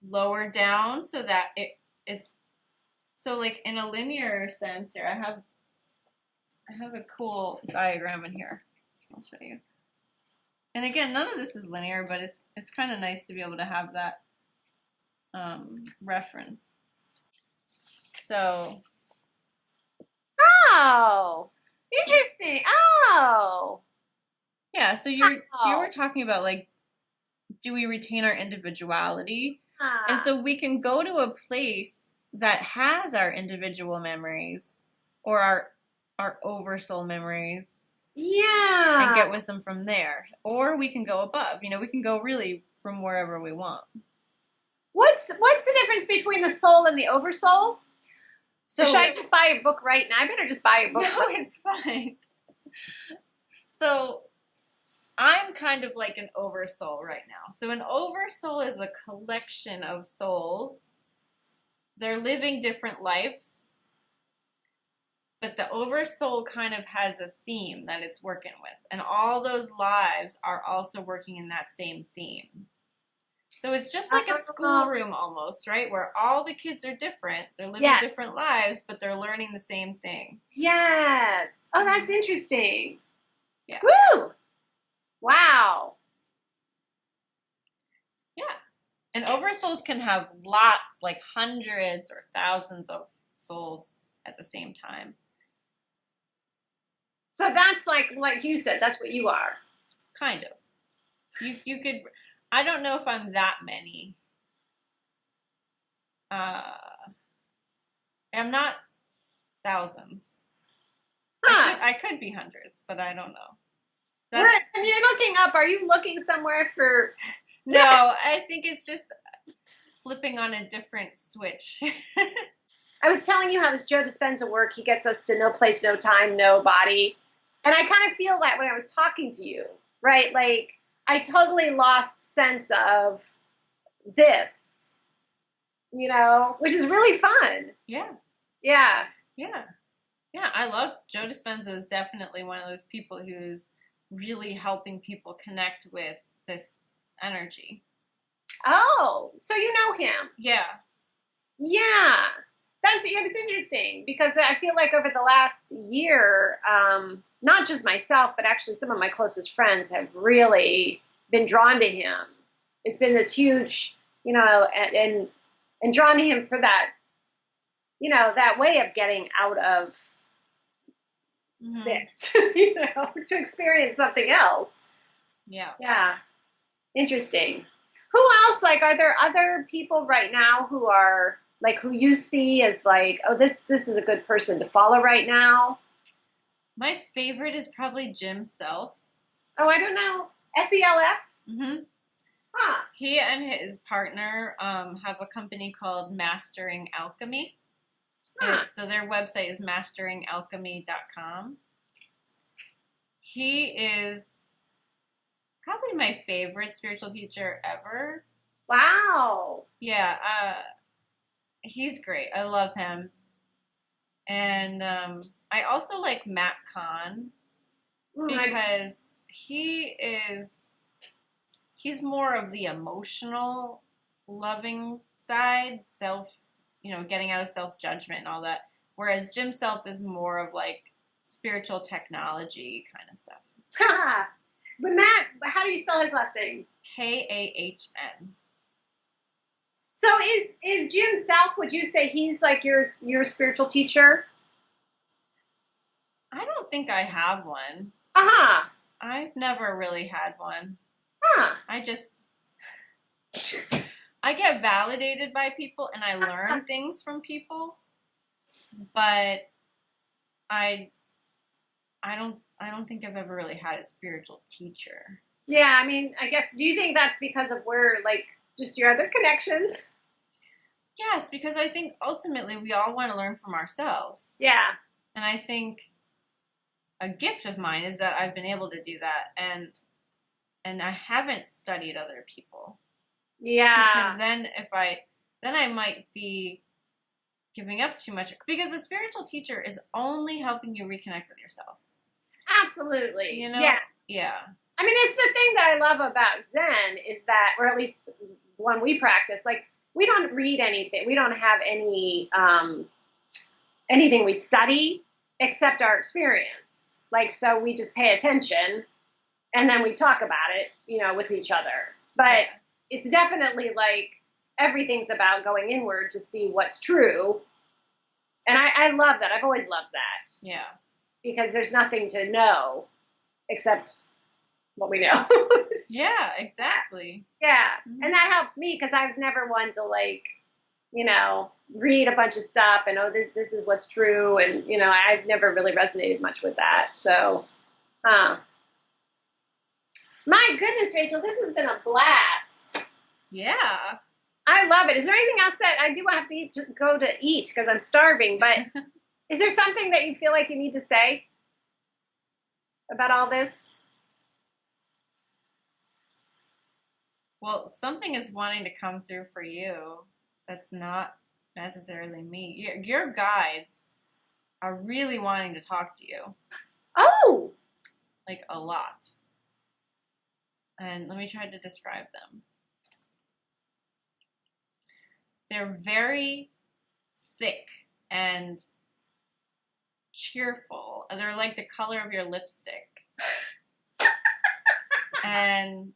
lower down so that it's so like in a linear sense here. I have a cool diagram in here. I'll show you. And again, none of this is linear, but it's kind of nice to be able to have that reference. So. Oh, interesting. Oh. Yeah, so you were talking about, like, do we retain our individuality? And so we can go to a place that has our individual memories or our oversoul memories. Yeah. And get wisdom from there. Or we can go above. You know, we can go really from wherever we want. What's the difference between the soul and the oversoul? So should I just buy a book right now? I better just buy a book. No, it's fine. So I'm kind of like an oversoul right now. So an oversoul is a collection of souls. They're living different lives. But the oversoul kind of has a theme that it's working with. And all those lives are also working in that same theme. So it's just like a schoolroom almost, right? Where all the kids are different. They're living different lives, but they're learning the same thing. Yes. Oh, that's interesting. Yeah. Woo! Wow. Yeah. And oversouls can have lots, like hundreds or thousands of souls at the same time. So that's like you said, that's what you are. Kind of. You could, I don't know if I'm that many. I'm not thousands. I could be hundreds, but I don't know. When you're looking up, are you looking somewhere for... No, I think it's just flipping on a different switch. I was telling you how this Joe Dispenza work, he gets us to no place, no time, no body. And I kind of feel that when I was talking to you, right? Like, I totally lost sense of this, you know, which is really fun. Yeah. Yeah. Yeah. Yeah, I love Joe Dispenza is definitely one of those people who's really helping people connect with this energy. Oh, so you know him. Yeah. Yeah. It was interesting because I feel like over the last year, not just myself, but actually some of my closest friends have really been drawn to him. It's been this huge, you know, and drawn to him for that, you know, that way of getting out of this, you know, to experience something else. Yeah. Yeah. Interesting. Who else? Like, are there other people right now who are like who you see as like, oh, this is a good person to follow right now? My favorite is probably Jim Self. Oh, I don't know. SELF? Mm-hmm. Huh. He and his partner have a company called Mastering Alchemy. Huh. So their website is masteringalchemy.com. He is probably my favorite spiritual teacher ever. Wow. Yeah, he's great. I love him. And I also like Matt Kahn because he's more of the emotional, loving side, getting out of self-judgment and all that. Whereas Jim Self is more of like spiritual technology kind of stuff. But Matt, how do you spell his last name? Kahn. So is Jim Self, would you say he's like your spiritual teacher? I don't think I have one. Uh-huh. I've never really had one. Huh. I get validated by people and I learn things from people, but I don't think I've ever really had a spiritual teacher. Yeah, I mean, I guess, do you think that's because of where, like, just your other connections? Yes, because I think ultimately we all want to learn from ourselves. Yeah. And I think a gift of mine is that I've been able to do that, and I haven't studied other people. Yeah. Because then I might be giving up too much, because a spiritual teacher is only helping you reconnect with yourself. Absolutely. You know? Yeah. Yeah. I mean, it's the thing that I love about Zen is that, or at least when we practice, like, we don't read anything. We don't have any anything we study except our experience. Like, so we just pay attention and then we talk about it, with each other. But it's definitely like everything's about going inward to see what's true. And I love that. I've always loved that. Yeah. Because there's nothing to know except what we know. Yeah, exactly. Yeah. Mm-hmm. And that helps me because I was never one to, like, read a bunch of stuff and, this is what's true. And, I've never really resonated much with that. So, my goodness, Rachel, this has been a blast. Yeah. I love it. Is there anything else that I do have to eat, just go to eat because I'm starving, but is there something that you feel like you need to say about all this? Well, something is wanting to come through for you that's not necessarily me. Your guides are really wanting to talk to you. Oh! Like, a lot. And let me try to describe them. They're very thick and cheerful. They're like the color of your lipstick. And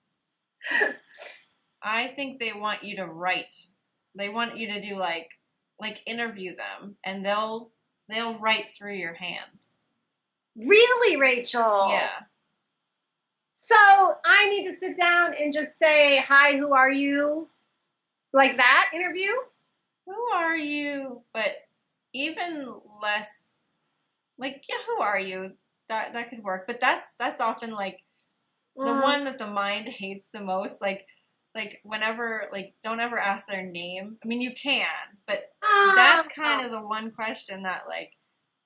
I think they want you to write. They want you to do like interview them, and they'll write through your hand. Really, Rachel? Yeah. So I need to sit down and just say, "Hi, who are you?" Like that interview? Who are you? But even less, like, yeah, who are you? That could work. But that's often like the one that the mind hates the most. Like whenever, like, don't ever ask their name. I mean, you can, but that's kind of the one question that, like,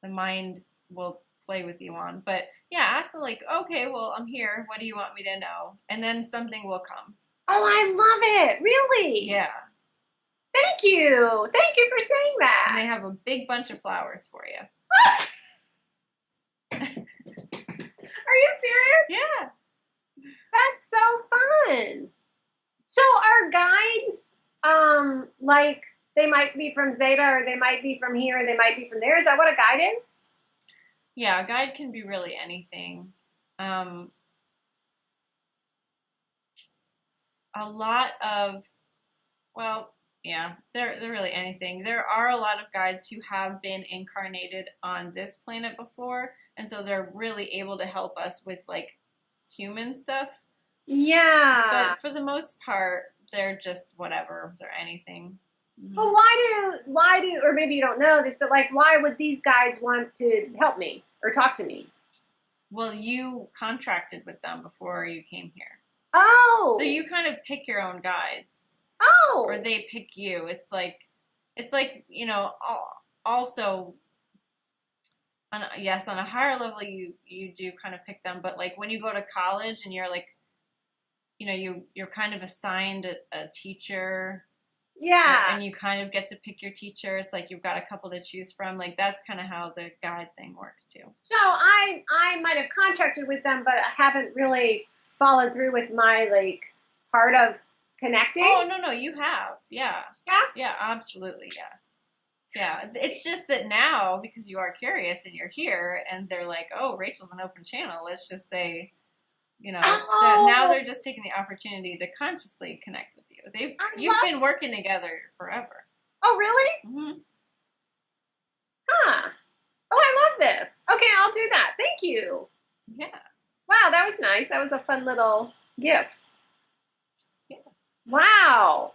the mind will play with you on. But yeah, ask them, like, okay, well, I'm here. What do you want me to know? And then something will come. Oh, I love it. Really? Yeah. Thank you. Thank you for saying that. And they have a big bunch of flowers for you. Are you serious? Yeah. That's so fun. So are guides, like, they might be from Zeta, or they might be from here, or they might be from there? Is that what a guide is? Yeah, a guide can be really anything. A lot of, well, yeah, they're really anything. There are a lot of guides who have been incarnated on this planet before, and so they're really able to help us with, like, human stuff. Yeah. But for the most part, they're just whatever. They're anything. Mm-hmm. Well, why do, or maybe you don't know this, but, like, why would these guides want to help me or talk to me? Well, you contracted with them before you came here. Oh. So you kind of pick your own guides. Oh. Or they pick you. It's like, also, on a higher level, you do kind of pick them. But, like, when you go to college and you're, like, you're kind of assigned a teacher. Yeah. And you kind of get to pick your teacher. It's like you've got a couple to choose from. Like, that's kind of how the guide thing works too. So I might have contracted with them, but I haven't really followed through with my, like, part of connecting. Oh, no, you have. Yeah. Yeah? Yeah, absolutely, yeah. Yeah, it's just that now, because you are curious and you're here, and they're like, oh, Rachel's an open channel, let's just say, You know, Oh, now they're just taking the opportunity to consciously connect with you. You've been working together forever. Oh, really? Mm-hmm. Huh. Oh, I love this. Okay, I'll do that. Thank you. Yeah. Wow, that was nice. That was a fun little gift. Yeah. Wow.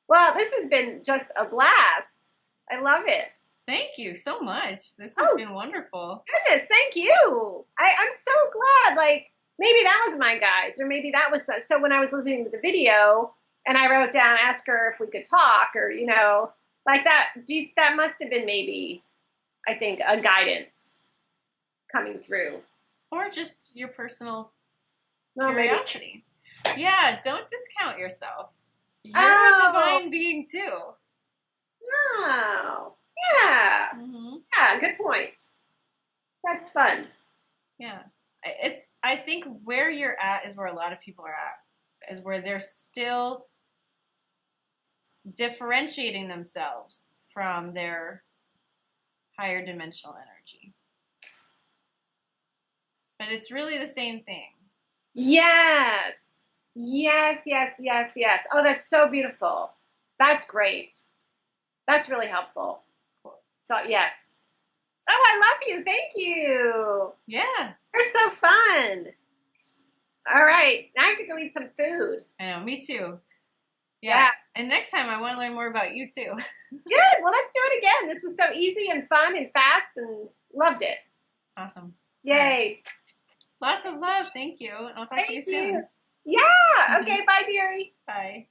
Well, this has been just a blast. I love it. Thank you so much. This has been wonderful. Goodness, thank you. I'm so glad. Like, maybe that was my guides, or maybe that was so when I was listening to the video and I wrote down, ask her if we could talk, or, you know, like that. That must have been maybe, I think, a guidance coming through. Or just your personal Well, curiosity. Maybe. Yeah, don't discount yourself. You're a divine being too. Oh, yeah. Mm-hmm. Yeah, good point. That's fun. Yeah. I think where you're at is where a lot of people are at, is where they're still differentiating themselves from their higher dimensional energy. But it's really the same thing. Yes. Yes, yes, yes, yes. Oh, that's so beautiful. That's great. That's really helpful. So, yes. Oh, I love you. Thank you. Yes. You're so fun. All right. Now I have to go eat some food. I know. Me too. Yeah. And next time I want to learn more about you too. Good. Well, let's do it again. This was so easy and fun and fast and loved it. Awesome. Yay. Lots of love. Thank you. And I'll talk to you soon. Yeah. Okay. Bye, dearie. Bye.